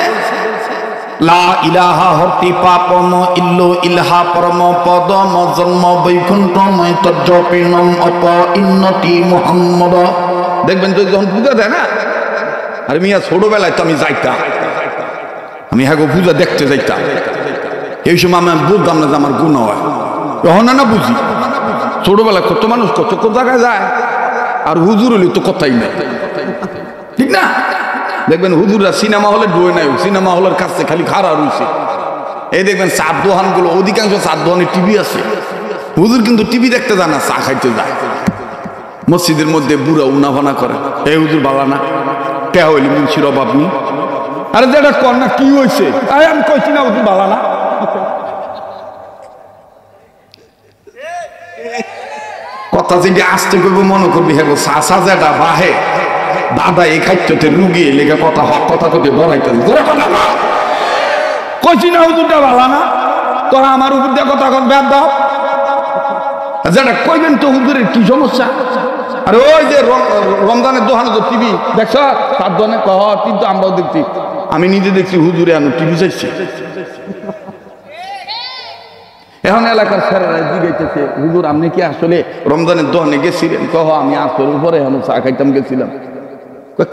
লা ইলাহা হরতি পাপম ইল্লো ইলাহা পরম পদম জন্ম বৈকুণ্ঠময় তজ্জপিনম অপ ইন্নতি মুহাম্মদ। দেখবেন তো যখন পূজা দেয় না, আরে মিয়া ছোটবেলায় তো আমি যাইতাম, আমি হ্যাঁ গো পূজা দেখতে যাইতাম। এই সময় আমি বুঝতাম না যে আমার গুণ হয়, তখন না বুঝি। ছোটবেলায় কত মানুষ কত কত জায়গায় যায়, আর হুজুর হলে তো কথাই নাই, ঠিক না? দেখবেন হুজুররা সিনেমা হলে ডুয়ে নাই, সিনেমা হলের কাছে খালি খাড়া রয়েছে। এই দেখবেন চার দোহান গুলো, অধিকাংশ চার দোহানে টিভি আছে, হুজুর কিন্তু টিভি দেখতে যায় না, চা খাইতে যায়। মসজিদের মধ্যে বুড়া উনাভানা করে, এই হুজুর বালা না, কে হইলি মুন্সির অভাব নি। আরে যেটা কর না, কি হয়েছে? আমি কইছি না হুজুর বালা না। কথা যদি আসতে করবো মনে করবি, হ্যাঁ গো চাষা যেটা বাহে দাদা এই খাদ্যতে রুগী লেগে কথা হক কথা কতে বড়াইতে কইছি না হুজুরটা ভালো না, তোরা আমার উপর দিয়ে কথা কন ব্যাপ দাও। যেটা কইবেন তো হুজুরের কি সমস্যা? আরে ওই যে রমজানের দোকানে তো টিভি দেখছ, তার দোকানে কিন্তু আমরাও দেখছি, আমি নিজে দেখছি হুজুরে আনো টিভি চাইছি। এখন এলাকার স্যারেরা জিজ্ঞাসা, হুজুর আপনি কি আসলে রমজানের দোকানে গেছিলেন? কহ আমি আসর উপরে এখন চা খাইতাম গেছিলাম।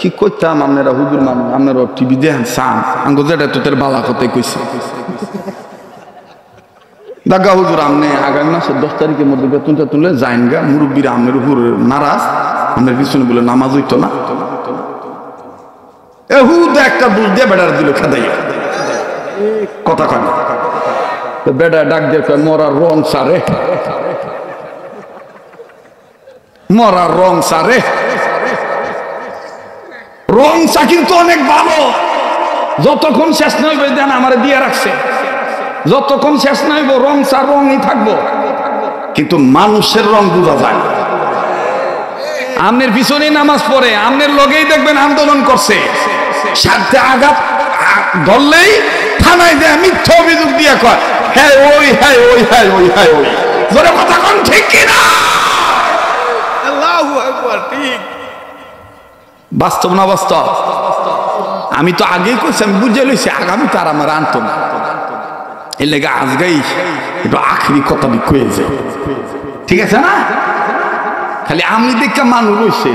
কি করতাম আপনারা হুজুর মানুষ, আপনারা টিভি দেখেন চান আঙ্গো যেটা তোদের বালা কথাই কইছে। দাগা হুজুর আপনি আগামী মাসের 10 তারিখের মধ্যে বেতনটা তুলে যাইন গা, মুরব্বীরা আপনার উপর নারাজ, আপনার পিছনে বলে নামাজ হইতো না। এ হুদ একটা বুঝ দিয়ে বেড়ার দিল খেদাইয়া কথা কয় না। বেড়া ডাক দিয়ে কয় মরার রং সারে, মরার রং সারে। রং চা কিন্তু অনেক ভালো, যতক্ষণ শেষ নইব দেন আমার দিয়ে রাখছে, যতক্ষণ শেষ নইব রং চা রঙই থাকবো, কিন্তু মানুষের রং বোঝা যায় না। আমনের পিছনে নামাজ পড়ে, আমনের লগেই দেখবেন আন্দোলন করছে, সাথে আঘাত ধরলেই থানায় দেয় মিথ্যা অভিযোগ দিয়ে কয় হ্যাঁ ওই হ্যাঁ ওই হ্যাঁ ওই হ্যাঁ ওই। জোরে কথা কোন ঠিক কিনা? আল্লাহু আকবার। ঠিক বাস্তব না বাস্তব? আমি তো আগেই কইছি, আমি বুঝে লইছি আগামী তার আমার আনতো না, এর লেগে আজকেই একটু আখরি কথা কয়েছে, ঠিক আছে না? খালি আমি দেখে মানুষ রয়েছে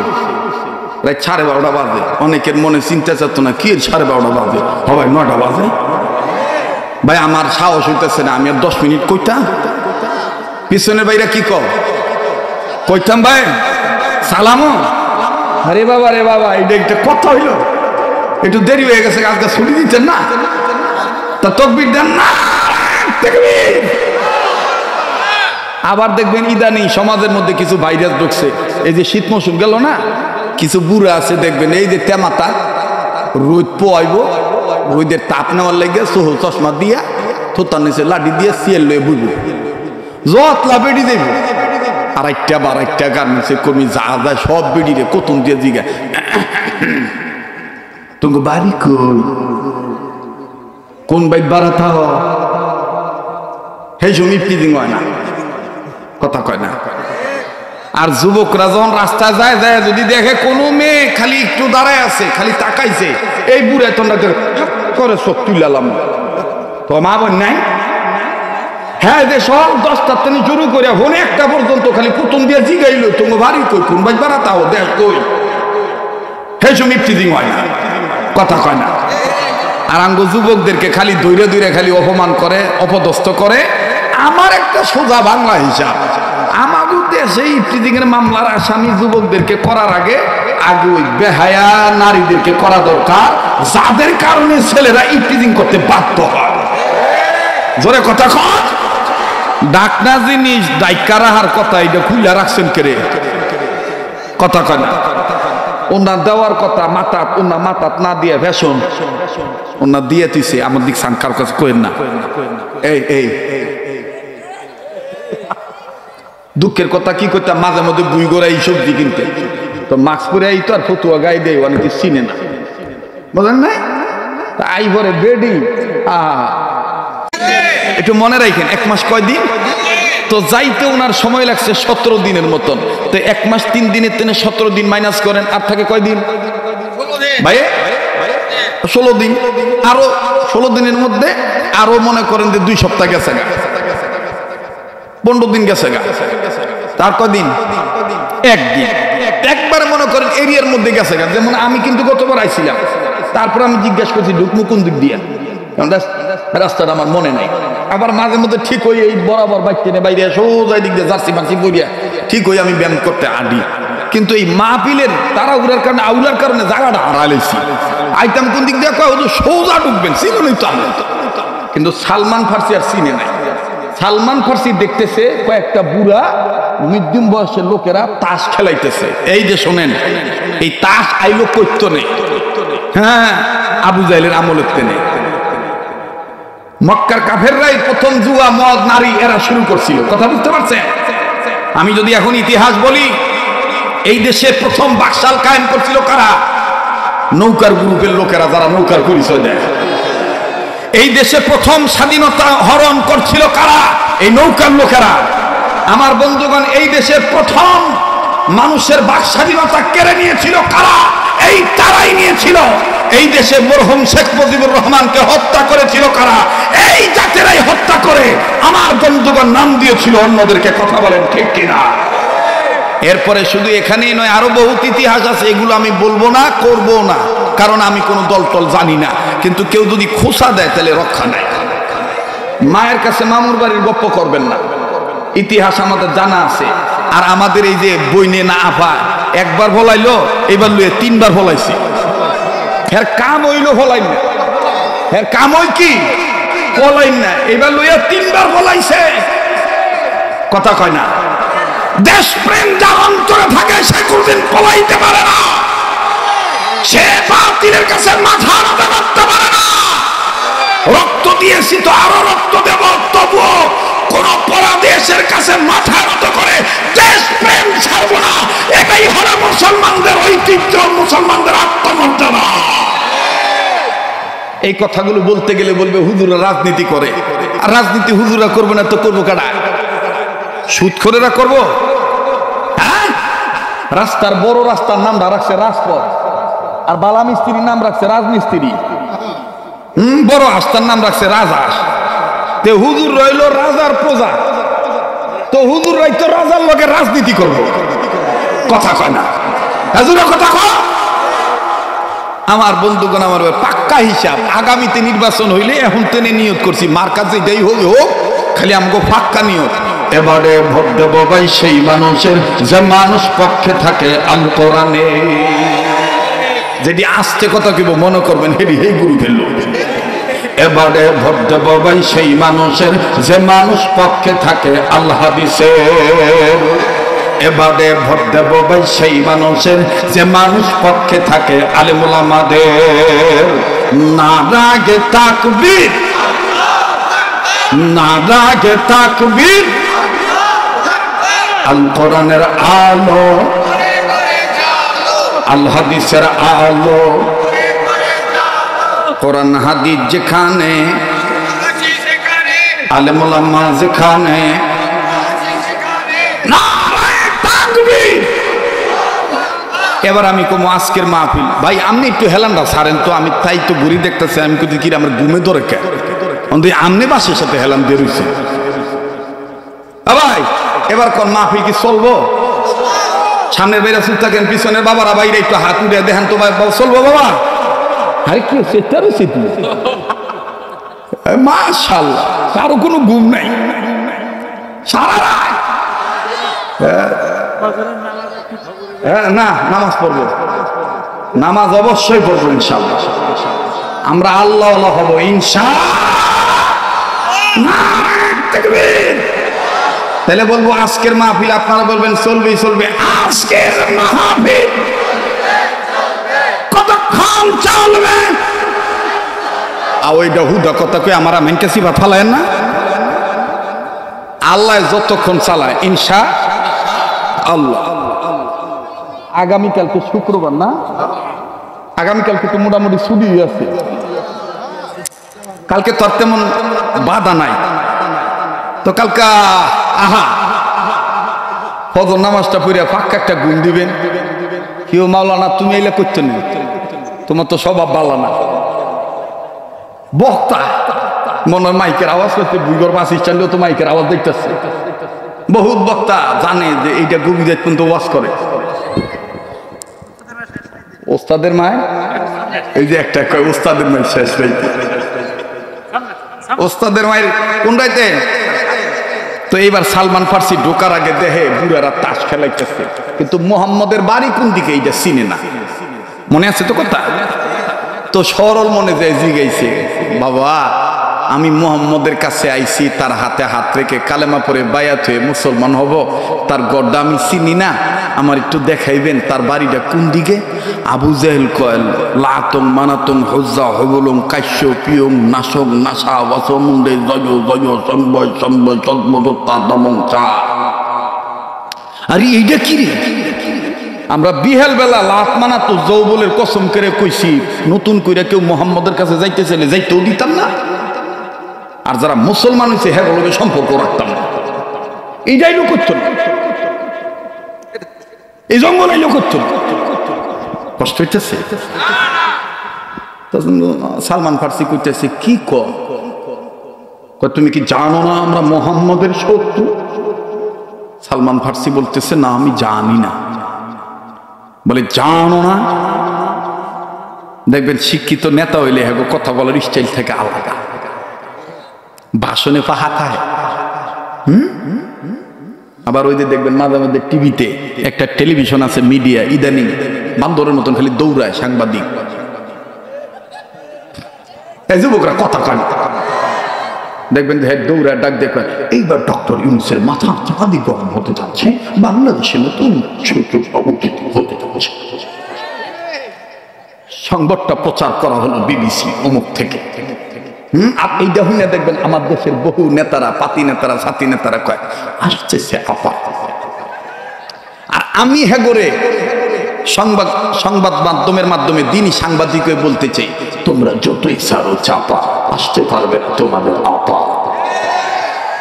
রাত 12:30 বাজে, অনেকের মনে চিন্তা চাচ্ছ না কি 12:30 বাজে, সবাই 9টা বাজে। ভাই আমার সাহস হইতেছে না, আমি আর 10 মিনিট কইতাম, পিছনের বাইরা কি কইতাম ভাই সালামো। আরে বাবা রে বাবা, এটা একটা কথা হইল, একটু দেরি হয়ে গেছে, আজকে ছুটি দিচ্ছেন না, তা তাকবীর দেন না। আবার দেখবেন ইদানিং সমাজের মধ্যে কিছু ভাইরাস ঢুকছে, এই যে শীত মৌসুম গেল না, কিছু বুড়া আছে দেখবেন এই যে তেমাতা রোদ পোয়াইব, রোদের তাপ নেওয়ার লাগে সোহ চশমা দিয়া থোতার নিচে লাঠি দিয়ে সিয়েল লয়ে বুঝবো, যতলা বেড়ি দেব। আরেকটা গার্মেন্টসের কর্মী যা যায় সব বেড়িরে কতুন দিয়ে জিগা, তুমি বাড়ি কই, কোন বাইক বাড়াতে সেই সময় পিদিং হয় না, কথা কয় না। আর যুবকরা যখন রাস্তা যায় যায় যদি দেখে কোনো মেয়ে খালি একটু দাঁড়ায় আছে, খালি তাকাইছে, এই বুড়ে তোমরা করে সব তুলালাম, তো মা বোন নাই। হ্যাঁ যে সব 10টার থেকে শুরু করে হন 1টা পর্যন্ত খালি কুতুম দিয়ে জিগাইল তুমি বাড়ি কই, কোন বাইক বাড়াতাও দেখ কই, সেই সময় পিদিং হয় না, কথা কয় না। আর আঙ্গ যুবকদেরকে খালি দৈরে দৈরে খালি অপমান করে, অপদস্থ করে। আমার একটা সোজা বাংলা হিসাব, আমাদের দেশে ইফতিজিং এর মামলার আসামি যুবকদেরকে করার আগে ওই বেহায়া নারীদেরকে করা দরকার, যাদের কারণে ছেলেরা ইফতিজিং করতে বাধ্য হয়। জোরে কথা কয়, ডাকনা জিনিস ডাইকা রাহার কথা, এটা খুইলা রাখছেন কে রে, কথা কয় না। ওনার দেওয়ার কথা মাতাত, ওনার মাতাত না দিয়ে ভেষণ ওনার দিয়ে তুইছে, আমার দিক সাংকার কাছে কইেন না। এই দুঃখের কথা কি করতাম, মাঝে মধ্যে বুই গোড়া এই সবজি কিনতে, তো মাস্ক পরে এই তো আর ফতুয়া গাই দেয়, অনেকে চিনে না, বুঝলেন না? আই ভরে বেডি একটু মনে রাখেন, 1 মাস কয়দিন তো যাইতে ওনার সময় লাগছে 17 দিনের মতন, তো 1 মাস 3 দিনের থেকে 17 দিন মাইনাস করেন, আর থাকে কয়দিন ভাই? 16 দিন। আরো 16 দিনের মধ্যে আরো মনে করেন যে 2 সপ্তাহ গেছে গা, 15 দিন গেছে গা, তার কদিন? 1 দিন। একবার মনে করেন এরিয়ার মধ্যে গেছে গা, যেমন আমি কিন্তু গতবার আইছিলাম, তারপর আমি জিজ্ঞাসা করছি ঢুকমু কোন দিক দিয়ে, রাস্তাটা আমার মনে নাই। আবার মাঝে মধ্যে ঠিক হই এই বরাবর বাইতে বাইরে সোজা দিক দিয়ে জার্সি মার্সি পরিয়া ঠিক হই আমি ব্যায়াম করতে আডি, কিন্তু এই মাহফিলের তাড়াহুড়ার কারণে আউলার কারণে জায়গাটা হারাইছি। আইতাম কোন দিক দিয়ে কয় সোজা ঢুকবেন, চিনুনই তো আমি, কিন্তু সালমান ফার্সি আর চিনে নাই। সালমান ফার্সি দেখতেছে কয়েকটা বুড়া মধ্যম বয়সের লোকেরা তাস খেলাইতেছে। এই যে শোনেন, এই তাস আইলো করতো নেই, হ্যাঁ আবু জাহেলের আমলের তেনে মক্কার কাফেররাই প্রথম জুয়া মদ নারী এরা শুরু করছিল, কথা বুঝতে পারছেন? আমি যদি এখন ইতিহাস বলি, এই দেশে প্রথম বাকশাল কায়েম করছিল কারা? নৌকার গ্রুপের লোকেরা, যারা নৌকার পরিচয় দেয়। এই দেশে প্রথম স্বাধীনতা হরণ করছিল কারা? এই নৌকার লোকেরা। আমার বন্ধুগণ, এই দেশের প্রথম মানুষের বাক স্বাধীনতা কেড়ে নিয়েছিল কারা? এই তারাই নিয়েছিল। এই দেশে মরহুম শেখ মুজিবুর রহমানকে হত্যা করেছিল কারা? এই জাতিরাই হত্যা করে আমার বন্ধুগণ নাম দিয়েছিল অন্যদেরকে। কথা বলেন ঠিক কিনা? এরপরে শুধু এখানেই নয়, আরো বহুত ইতিহাস আছে, এগুলো আমি বলবো না, করবো না, কারণ আমি কোনো দল টল জানি না। কিন্তু কেউ যদি খোসা দেয় তাহলে রক্ষা নাই। মায়ের কাছে মামুর বাড়ির গপ্প করবেন না, ইতিহাস আমাদের জানা আছে। আর আমাদের এই যে বইনে না আফা একবার ভলাইলো, এবার লুয়ে 3 বার ভলাইছি। এর কাম হইলো ভলাই না, এর কাম হই কি ভলাই না, এবার লুয়ে 3 বার ভলাইছে। কথা কয় না? দেশপ্রেম যার অন্তরে থাকে সে কোনদিন পলাইতে পারে না, সে বাতিলের কাছে মাথা নত করতে পারে না। রক্ত দিয়েছি তো আরো রক্ত দেব, তবুও কোন পরাদেশের কাছে মাথা নত করে দেশপ্রেম ছাড়ব না। এটাই হলো মুসলমানদের ঐতিহ্য, মুসলমানদের আত্মমর্যাদা। এই কথাগুলো বলতে গেলে বলবে হুজুরা রাজনীতি করে, আর রাজনীতি হুজুরা করবে না তো করবো কারা? সুদখোরেরা করবো? হ্যাঁ, রাস্তার বড় রাস্তার নাম রাখছে রাজপথ, আর বালা মিস্ত্রির নাম রাখছে রাজমিস্ত্রি। বড় রাস্তার নাম রাখছে রাজহাঁস। তে হুজুর রইল রাজার প্রজা, তো হুজুর রাইতো রাজার লগে রাজনীতি করবো। কথা কয় না? হুজুর কথা কয়। আমার বন্ধুগণ, আমার পাক্কা হিসাব, আগামীতে নির্বাচন হইলে এখন তেনে নিয়ত করছি মার্কা যেটাই হোক হোক, খালি আমাকে পাক্কা নিয়ত। এবারে ভোট দেব ভাই সেই মানুষের যে মানুষ পক্ষে থাকে আল কোরআনে। যেটি আসতে কথা কেব মনে করবেন হেডি হে গুরু ফেললো। এবারে ভোট দেব ভাই সেই মানুষের যে মানুষ পক্ষে থাকে আল হাদিসের। এবারে ভোট দেব ভাই সেই মানুষের যে মানুষ পক্ষে থাকে আলেম ওলামাদের। নারায়ে তাকবীর, নারায়ে তাকবীর। আল কোরআনের আলো, আল হাদিসের আলো। কোরআন হাদিস যেখানে, আলেম ওলামা যেখানে। এবার আমি কম আজকের মাহফিল ভাই আপনি একটু হেলানটা ছাড়েন তো, আমি তাই তো ঘুরি দেখতেছি। আমি কিন্তু কি আমার ঘুমে ধরে কে আমনি বাসের সাথে হেলান দিয়ে রয়েছে ভাই। এবার কোন মাহফিল কি চলবো? সামনের বাইরে চুপ থাকেন, পিছনের বাবারা বাইরে একটু হাত উঠে দেখেন তো ভাই, চলবো বাবা? আরে কি মাশাআল্লাহ, কারো কোনো ঘুম নাই সারা রাত। না, নামাজ পড়বো, নামাজ অবশ্যই পড়বো ইনশাআল্লাহ। আমরা আল্লাহ আল্লাহ হবো ইনশাআল্লাহ। তাহলে বলবো আজকের মাহফিল, আপনারা বলবেন চলবে চলবে। আজকের মাহফিল কতক্ষণ চলবে? ওইটা হুদা কথা কই আমার মেনকে সিফা ফালায়েন না। আল্লাহ যতক্ষণ চালায় ইনশা আল্লাহ। আগামীকাল তো শুক্রবার না, আগামীকালকে তো মোটামুটি ছুটি আছে। কালকে তো আর তেমন বাধা নাই তো কালকে আহা ফজর নামাজটা পড়ে পাক্কা একটা ঘুম দিবেন। কেউ মাওলানা তুমি এলে করতে নেই, তোমার তো স্বভাব ভালো না। বক্তা মনে হয় মাইকের আওয়াজ করতে, বুইগর বাস স্ট্যান্ডেও তো মাইকের আওয়াজ দেখতেছে। বহুত বক্তা জানে যে এইটা গভীর পর্যন্ত ওয়াজ করে। ওস্তাদের মায়, এই যে একটা কয় ওস্তাদের মায়ের শেষ রাইতে, ওস্তাদের মায়ের কোন রাইতে? তো এইবার সালমান ফার্সি ঢোকার আগে দেখে বুড়ারা তাস খেলাইতেছে, কিন্তু মোহাম্মদের বাড়ি কোন দিকে এইটা চিনে না। মনে আছে তো কথা? তো সরল মনে যায় জিগাইছে, বাবা আমি মোহাম্মদের কাছে আইছি, তার হাতে হাত রেখে কালেমা পরে বায়াত হয়ে মুসলমান হব, তার গড্ডা আমি চিনি না, আমার একটু দেখাইবেন তার বাড়িটা কোন দিকে? আবু জাহেল কয়েল লাতং মানাতং হজ্জা হবলং কাশ্য পিয়ং নাশক নাসা ওয়াসমুন্ডে জয় জয় সম্বয় সম্বয় সদ্মদত্তা দমং চা। আরে এইটা কি রে? আমরা বিহাল বেলা লাত মানা তো যৌবলের কসম করে কইছি, নতুন কইরা কেউ মোহাম্মদের কাছে যাইতে চাইলে যাইতেও দিতাম না, আর যারা মুসলমান হয়েছে হ্যাঁ বলবে সম্পর্ক রাখতাম না। এইটাই লোক করতো না, এই জঙ্গল এই লোক করতো না। কষ্ট হইতেছে? তখন সালমান ফার্সি কইতেছে কি কয় তুমি কি জানো না আমরা মুহাম্মদের শত্রু? সালমান ফার্সি বলতেছে না আমি জানি না। বলে জানো না? দেখবেন শিক্ষিত নেতা হইলে হ্যাঁ কথা বলার স্টাইল থেকে আলাদা, ভাষণে পাহা থাকে। আবার ওই যে দেখবেন মাঝে মাঝে টিভিতে একটা টেলিভিশন আছে মিডিয়া, ইদানিং বান্দরের মতন খালি দৌড়ায় সাংবাদিক, এই যুবকরা কথা কয় দেখবেন যে দৌড়ায় ডাক দেখবেন এইবার ডক্টর ইউনূসের মাথা চাঁদি গরম হতে যাচ্ছে, বাংলাদেশের নতুন হতে যাচ্ছে। সংবাদটা প্রচার করা হলো বিবিসি অমুক থেকে। আর এইটা শুনে দেখবেন আমার দেশের বহু নেতারা, পাতি নেতারা, ছাতি নেতারা কয় আসছে সে আপা। আর আমি হেগরে সংবাদ মাধ্যমের মাধ্যমে দিনই সাংবাদিক বলতে চাই তোমরা যতই সারো চাপা আসতে পারবে না তোমাদের আপা।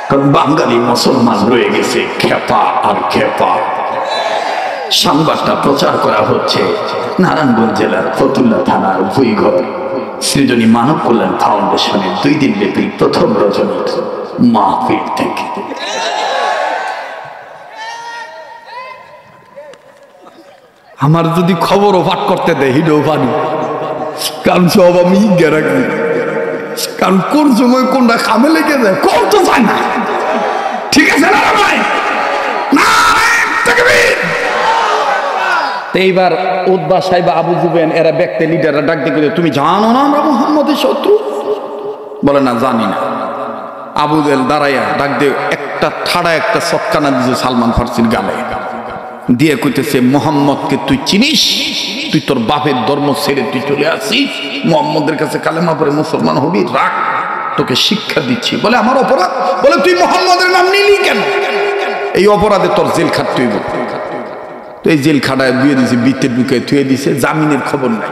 কারণ বাঙালি মুসলমান রয়ে গেছে খেপা আর খেপা। সংবাদটা প্রচার করা হচ্ছে নারায়ণগঞ্জ জেলার ফতুল্লা থানার ভুইঘর সৃজনী মানব কল্যাণ ফাউন্ডেশনের 2 দিন ব্যাপী প্রথম রজনীর মাহফিল থেকে। আমার যদি খবর ওভাট করতে দেয় হিডেও পারি, কারণ সব আমি রাখি, কারণ কোন সময় কোনটা কামে লেগে যায় কোন তো চায় না। ঠিক আছে না ভাই? না এইবার উদ্বা সাহেব, আবু জুবেন, এরা ব্যক্তি লিডাররা ডাক দিয়ে তুমি জানো না আমরা মুহাম্মদের শত্রু? বলে না জানি না। আবু জেল দাঁড়াইয়া ডাক দিয়ে একটা ঠাড়া একটা চক্কানা দিয়েছে সালমান ফার্সির গালে, দিয়ে কইতেছে মুহাম্মদকে তুই চিনিস? তুই তোর বাপের ধর্ম ছেড়ে তুই চলে আসিস, মুহাম্মদের কাছে কালেমা পড়ে মুসলমান হবি, রাখ তোকে শিক্ষা দিচ্ছি। বলে আমার অপরাধ? বলে তুই মুহাম্মদের নাম নিলি কেন? এই অপরাধে তোর জেল খাটতে হইব। তো এই জেল খাটায় দিয়ে দিছে, বৃত্তের ঢুকে থুয়ে দিছে, জামিনের খবর নাই।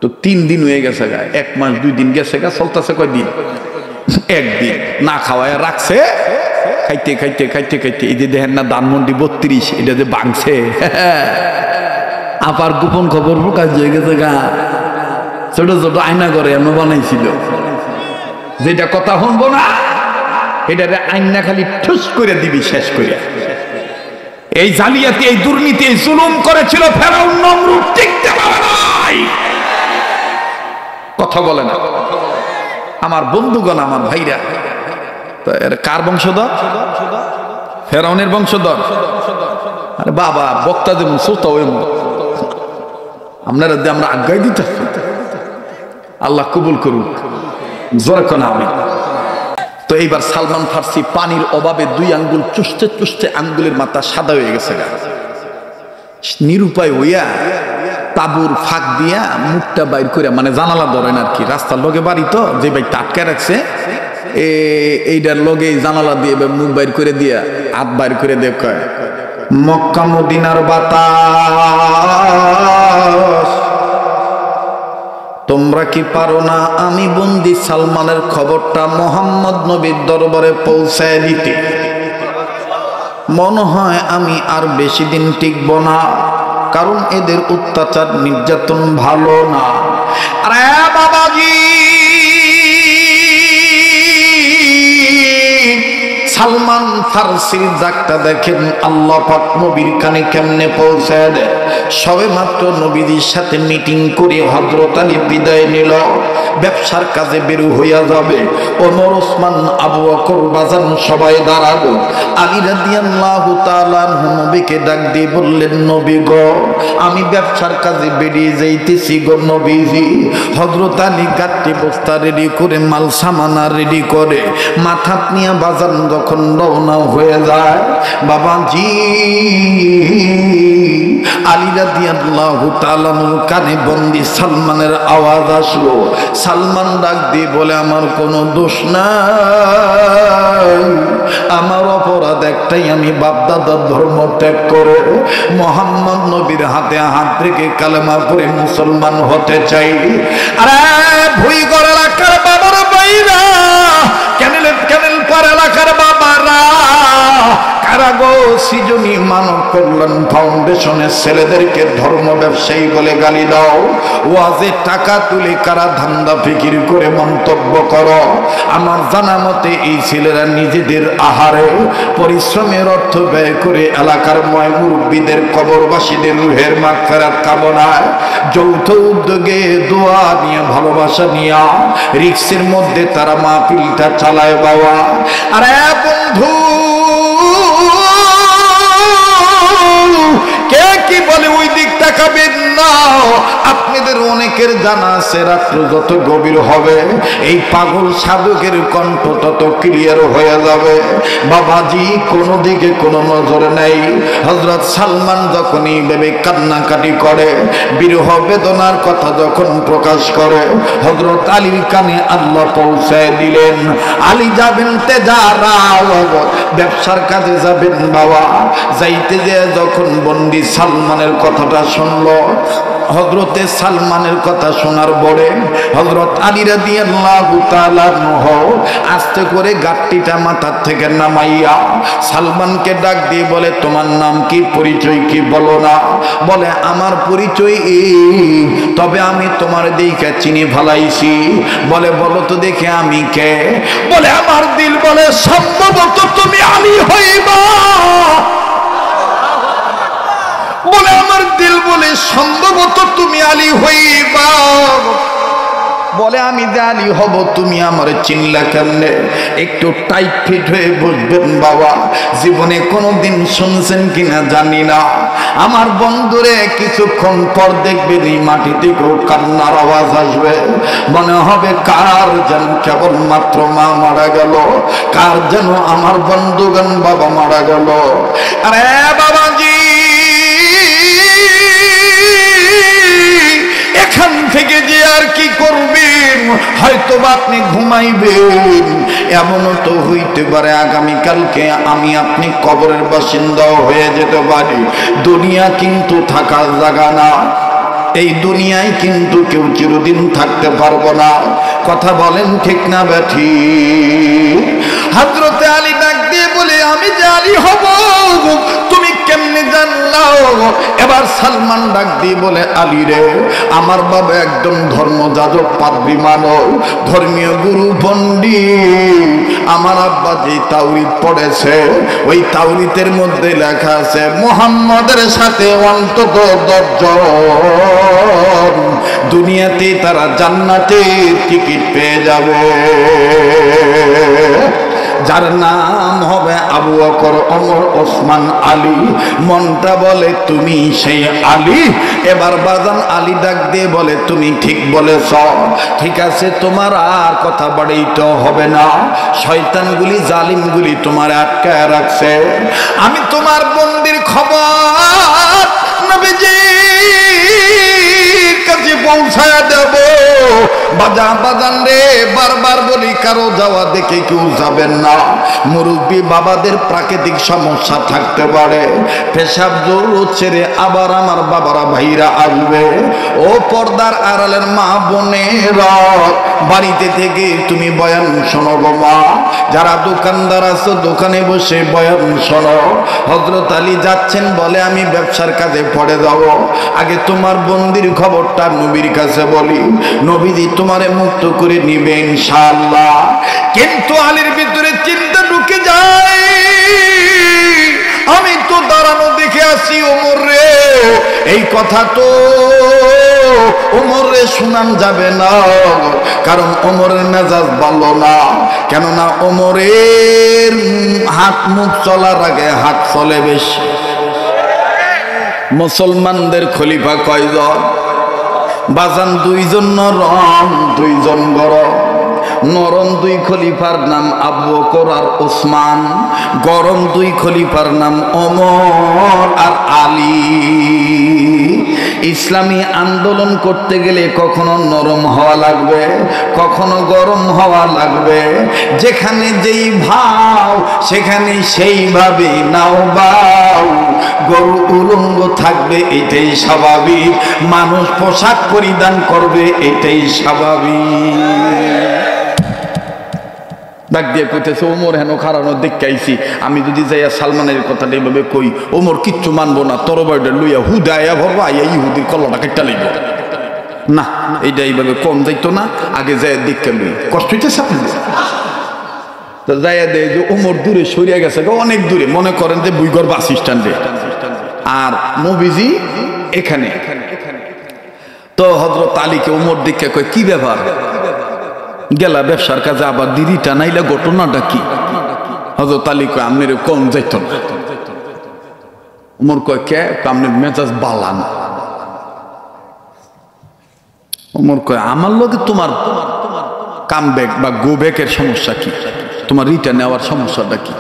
তো 3 দিন হয়ে গেছে গা, 1 মাস 2 দিন গেছে গা, চলতেছে কয়দিন? 1 দিন না খাওয়ায় রাখছে, খাইতে খাইতে খাইতে খাইতে এই যে দেখেন না ধানমন্ডি 32 এটা যে ভাঙছে, আবার গোপন খবর প্রকাশ হয়ে গেছে গা। ছোট ছোট আয়না করে এমন বানাইছিল, যেটা কথা শুনবো না এটা আয়না খালি ঠুস করে দিবি শেষ করে। এই জালিয়াতি, এই দুর্নীতি, এই জুলুম করেছিল ফেরাউন নমরুদ, টিকতে পারে নাই, কথা বলে না। আমার বন্ধুগণ, আমার ভাইরা, তো এর কার বংশধর? ফেরাউনের বংশধর। আরে বাবা, বক্তা যেমন শ্রোতাও এমন, আপনারা আমরা আজ্ঞায় দিতে, আল্লাহ কবুল করুক, জোরে কোন আমি। তো এইবার সালমান ফার্সি পানির অভাবে 2 আঙ্গুল চুষতে চুষতে আঙ্গুলের মাথা সাদা হয়ে গেছে গা। নিরুপায় হইয়া তাবুর ফাঁক দিয়া মুখটা বাইর করে, মানে জানালা ধরেন আর কি, রাস্তার লগে বাড়ি তো, যে ভাই টাটকা রাখছে এইটার লগে জানালা দিয়ে মুখ বাইর করে দিয়া হাত বাইর করে দিয়ে কয় মক্কা মদিনার বাতাস, তোমরা কি পারো না আমি বন্দি সালমানের খবরটা মোহাম্মদ নবীর দরবারে পৌঁছায় দিতে? মনে হয় আমি আর বেশি দিন টিকব না, কারণ এদের অত্যাচার নির্যাতন ভালো না। আরে বাবাজি, সালমান ফার্সির ডাকটা দেখেন আল্লাহ পাক নবীর কানে কেমনে পৌঁছায় দেয়। সবে মাত্র নবীদের সাথে মিটিং করে হযরত আলী বিদায় নিল, ব্যবসার কাজে বের হইয়া যাবে। ওমর, ওসমান, আবু বকর বাজান সবাই দাঁড়ালো। আলী রাদিয়াল্লাহু তাআলা নবীকে ডাক দিয়ে বললেন, নবী গো, আমি ব্যবসার কাজে বেরিয়ে যাইতেছি গো নবীজি। হযরত আলী গাড়ি বস্তা রেডি করে, মাল সামানা রেডি করে, মাথা নিয়ে বাজান যখন রওনা হয়ে যায়, বাবাজি আলী রাদিয়াল্লাহু তাআলা কানে বন্দি সালমানের আওয়াজ আসলো। সালমান ডাক দিয়ে বলে, আমার কোনো দোষ নাই, আমার অপরাধ একটাই, আমি বাপদাদার ধর্ম ত্যাগ করে মুহাম্মদ নবীর হাতে হাত রেখে কালেমা পড়ে মুসলমান হতে চাই। আরে ভুইগড় এলাকার বাবার বাইরা, ক্যানেল পার এলাকার বাবারা, কারাগো সৃজনী মানব কল্যাণ ফাউন্ডেশনের ছেলেদেরকে ধর্ম ব্যবসায়ী বলে গালি দাও, ওয়াজে টাকা তুলে কারা ধান্দা ফিকির করে মন্তব্য করো। আমার জানা মতে এই ছেলেরা নিজেদের আহারে পরিশ্রমের অর্থ ব্যয় করে এলাকার ময় মুরব্বীদের কবরবাসীদের রুহের মাগফিরাত কামনায় যৌথ উদ্যোগে দোয়া নিয়ে ভালোবাসা নিয়ে রিক্সের মধ্যে তারা মাহফিলটা চালায় বাবা। আরে বন্ধু কে কি বলে ওই দিক তাকাবেন না। আপনাদের অনেকের জানা আছে রাত্র যত গভীর হবে এই পাগল সাধকের কণ্ঠ তত ক্লিয়ার হয়ে যাবে। বাবাজি কোনো দিকে কোনো নজর নেই। হযরত সালমান যখনই ভেবে কান্নাকাটি করে, বিরহ বেদনার কথা যখন প্রকাশ করে, হযরত আলীর কানে আল্লাহ পৌঁছায় দিলেন। আলী যাবেন তেজারা, ব্যবসার কাজে যাবেন বাবা। যাইতে যে যখন বন্দি সালমানের কথাটা শুনলো, হযরতে সালমানের কথা শোনার পরে হযরত আলী রাদিয়াল্লাহু তাআলা আস্তে করে গাট্টিটা মাথার থেকে নামাইয়া সালমানকে ডাক দিয়ে বলে, তোমার নাম কি, পরিচয় কি বলো না? বলে, আমার পরিচয় এই, তবে আমি তোমার দেখে চিনি ভালাইছি। বলে, বলো তো দেখে আমি কে? বলে, আমার দিল বলে সম্ভবত তুমি আলী হইবা। বলে, আমার দিল বলে সম্ভবত তুমি আলী হইবা। বলে, আমি যে আলী হব তুমি আমার চিনলা কেমনে? একটু টাইট ফিট হয়ে বসবেন বাবা। জীবনে কোনোদিন শুনছেন কিনা জানি না, আমার বন্ধুরে কিছুক্ষণ পর দেখবেন এই মাটি থেকেও কান্নার আওয়াজ আসবে। মনে হবে কার যেন কেবল মাত্র মা মারা গেল, কার যেন আমার বন্ধুগণ বাবা মারা গেল। আরে বাবাজি, এখান থেকে যে আর কি করবেন, হয়তো আপনি ঘুমাইবেন। এমনও তো হইতে পারে আগামীকালকে আমি আপনি কবরের বাসিন্দাও হয়ে যেতে পারি। দুনিয়া কিন্তু থাকার জায়গা না, এই দুনিয়ায় কিন্তু কেউ চিরদিন থাকতে পারবো না। কথা বলেন ঠিক না ব্যাঠি? হযরতে আলী ডাক দিয়ে বলে, আমি যে আলী হব তুমি কেমনে জানলাও? এবার সালমান ডাক দিয়ে বলে, আলী রে, আমার বাবা একদম ধর্মযাজক পাদ্রী মানব, ধর্মীয় গুরু পণ্ডিত। আমার আব্বা যে তাওরীত পড়েছে ওই তাওরীতের মধ্যে লেখা আছে মুহাম্মাদের সাথে অন্তত 10 জন দুনিয়াতে তারা জান্নাতে টিকিট পেয়ে যাবে, যার নাম হবে আবু বকর, ওমর, ওসমান, আলী। মনটা বলে তুমি সেই আলী। এবার বাজান আলী ডাক দিয়ে বলে, তুমি ঠিক বলেছ, ঠিক আছে, তোমার আর কথা বাড়াইতে হবে না। শয়তানগুলি জালিমগুলি তোমার আটকায় রাখছে। আমি তোমার বন্দির খবর নবীজির কাছে পৌঁছায় দেব। বাজান রে, বারবার বলি কারো যাওয়া দেখে কেউ যাবেন না। মুরব্বী বাবাদের প্রাকৃতিক সমস্যা থাকতে পারে, পেশাব জোর ছেড়ে আবার আমার বাবারা ভাইরা আসবে। ও পর্দার আড়ালের মা বোনেরা, বাড়িতে থেকে তুমি বয়ান শোনো গো মা। যারা দোকানদার আছো দোকানে বসে বয়ান শোনো। হযরত আলী যাচ্ছেন, বলে আমি ব্যবসার কাজে পড়ে যাব, আগে তোমার বন্দির খবরটা নবীর কাছে বলি, নবীজি তোমারে মুক্ত করে নিবে ইনশাআল্লাহ। কিন্তু আলীর ভিতরে চিন্তা ঢুকে যায়, আমি তো দাঁড়ানো দেখে আসি ওমর রে, এই কথা তো ওমর রে শোনান যাবে না, কারণ ওমরের মেজাজ ভালো না। কেননা ওমরের হাত মুখ চলার আগে হাত চলে বেশি। মুসলমানদের খলিফা কয়জন? বাজান 2 জন নরম, 2 জন গরম। নরম 2 খলিফার নাম আবু বকর আর ওসমান, গরম 2 খলিফার নাম ওমর আর আলী। ইসলামী আন্দোলন করতে গেলে কখনো নরম হওয়া লাগবে, কখনো গরম হওয়া লাগবে। যেখানে যেই ভাব সেখানে সেইভাবে নাও বাও। গরু উলঙ্গ থাকবে এটাই স্বাভাবিক, মানুষ পোশাক পরিধান করবে এটাই স্বাভাবিক। ডাক দিয়ে কইতেছে ওমর হেন খারানো দেখাইছি, আমি যদি যাইয়া সালমানের কথাটা এইভাবে কই ওমর কিচ্ছু মানবো না, তরবারিটা লইয়া হুদাইয়া ভরবা আইয়া ইহুদির কল্লাটা কেটে লইব। না এইটা এইভাবে কম যাইতো না, আগে যাইয়া দেখতে লই। কষ্ট হইতেছে আপনাদের? তো যাইয়া দেয় যে ওমর দূরে সরিয়া গেছে, অনেক দূরে, মনে করেন যে বুইগর বাস স্ট্যান্ডে, আর নবীজি এখানে। তো হযরত আলীকে ওমর দেখে কয় কি ব্যাপার, গেলা ব্যবসার কাজে আবার দিদিটা নাইলে ঘটনাটা কি? হযরত আলী কয় আমনের কম যাইত না। ওমর কয় কে? আমনের মেজাজ বালা না। ওমর কয় আমার লগে তোমার কাম ব্যাক বা গো ব্যাকের সমস্যা কি, তোমার রিটার্ন নেওয়ার সমস্যাটা কি?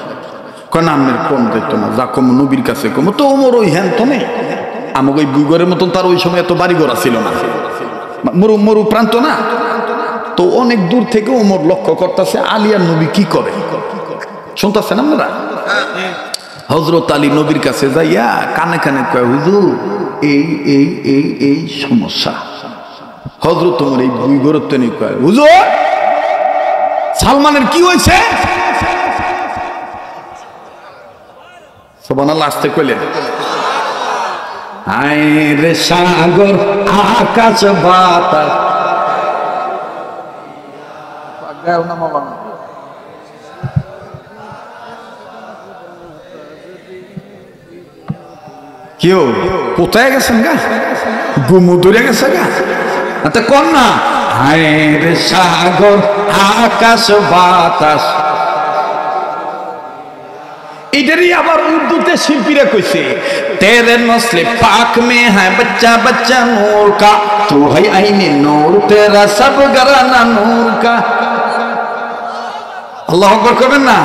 কয় না আমনের কম যাইত না, যা কম নবীর কাছে কম। তো ওমর ওই হ্যান তো নেই, আমাকে ওই বুইগরের মতন তার ওই সময় এত বাড়িঘর ছিল না, মরু মরু প্রান্ত না। তো অনেক দূর থেকে ওমর লক্ষ্য করতেছে আলী আর নবী কি করে, শুনতেছেন আপনারা? হযরত আলী নবীর কাছে যাইয়া কানে কানে কয় হুজুর এই এই এই এই সমস্যা। হযরত ওমর এই বুইগরত্ব নিয়ে কয় হুজুর সালমানের কি হয়েছে? সুবহানাল্লাহ আসতে কইলেন। আয় রে সাগর আকাশ বাতাস, কেউ কোথায় গেছেন গা, গুমু ধরে গেছে গা, আচ্ছা কর না। হায় রে সাগর আকাশ বাতাস, इधरी आबार उर्दूते शिल्पीरा कइसे तेरे नस्ले पाक में है बच्चा बच्चा नूर का, तू है आईने नूर तेरा सब घराना नूर का। अल्लाह अकबर करें ना।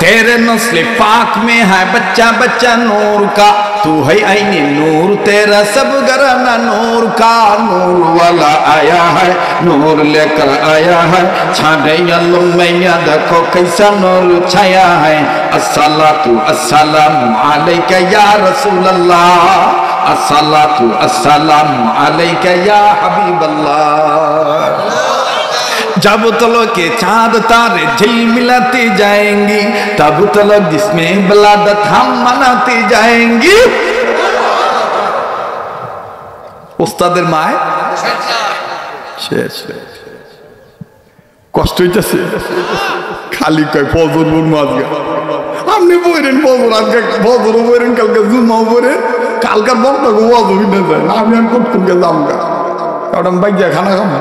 तेरे नस्ले पाक में है बच्चा बच्चा नूर का, तू है आईने नूर तेरा सब घराना नूर का। नूर वाला आया है नूर लेकर आया है, छाड़े मैया देखो कैसा नूर छाया है। अस्सलातु अस्सलामु अलैका या रसूल अल्लाह, अस्सलातु अस्सलामु अलैका या हबीब अल्लाह। जब तलक के चांद तारे झिलमिलाते जाएंगी, तब तलक जिसमें बलादत हम मनाते जाएंगी। उस्तादेर माय শেষ কষ্ট হইতেছে, খালি কয় ফজর বুন আজকে আপনি বইরেন ফজর, আজকে ফজর বইরেন, কালকে জুমাও বইরেন, কালকার বক্তা ওয়াজ হইনা যায়, আমি আর করতুম কে যাম গা, কারণ বাইক খানা খাবো।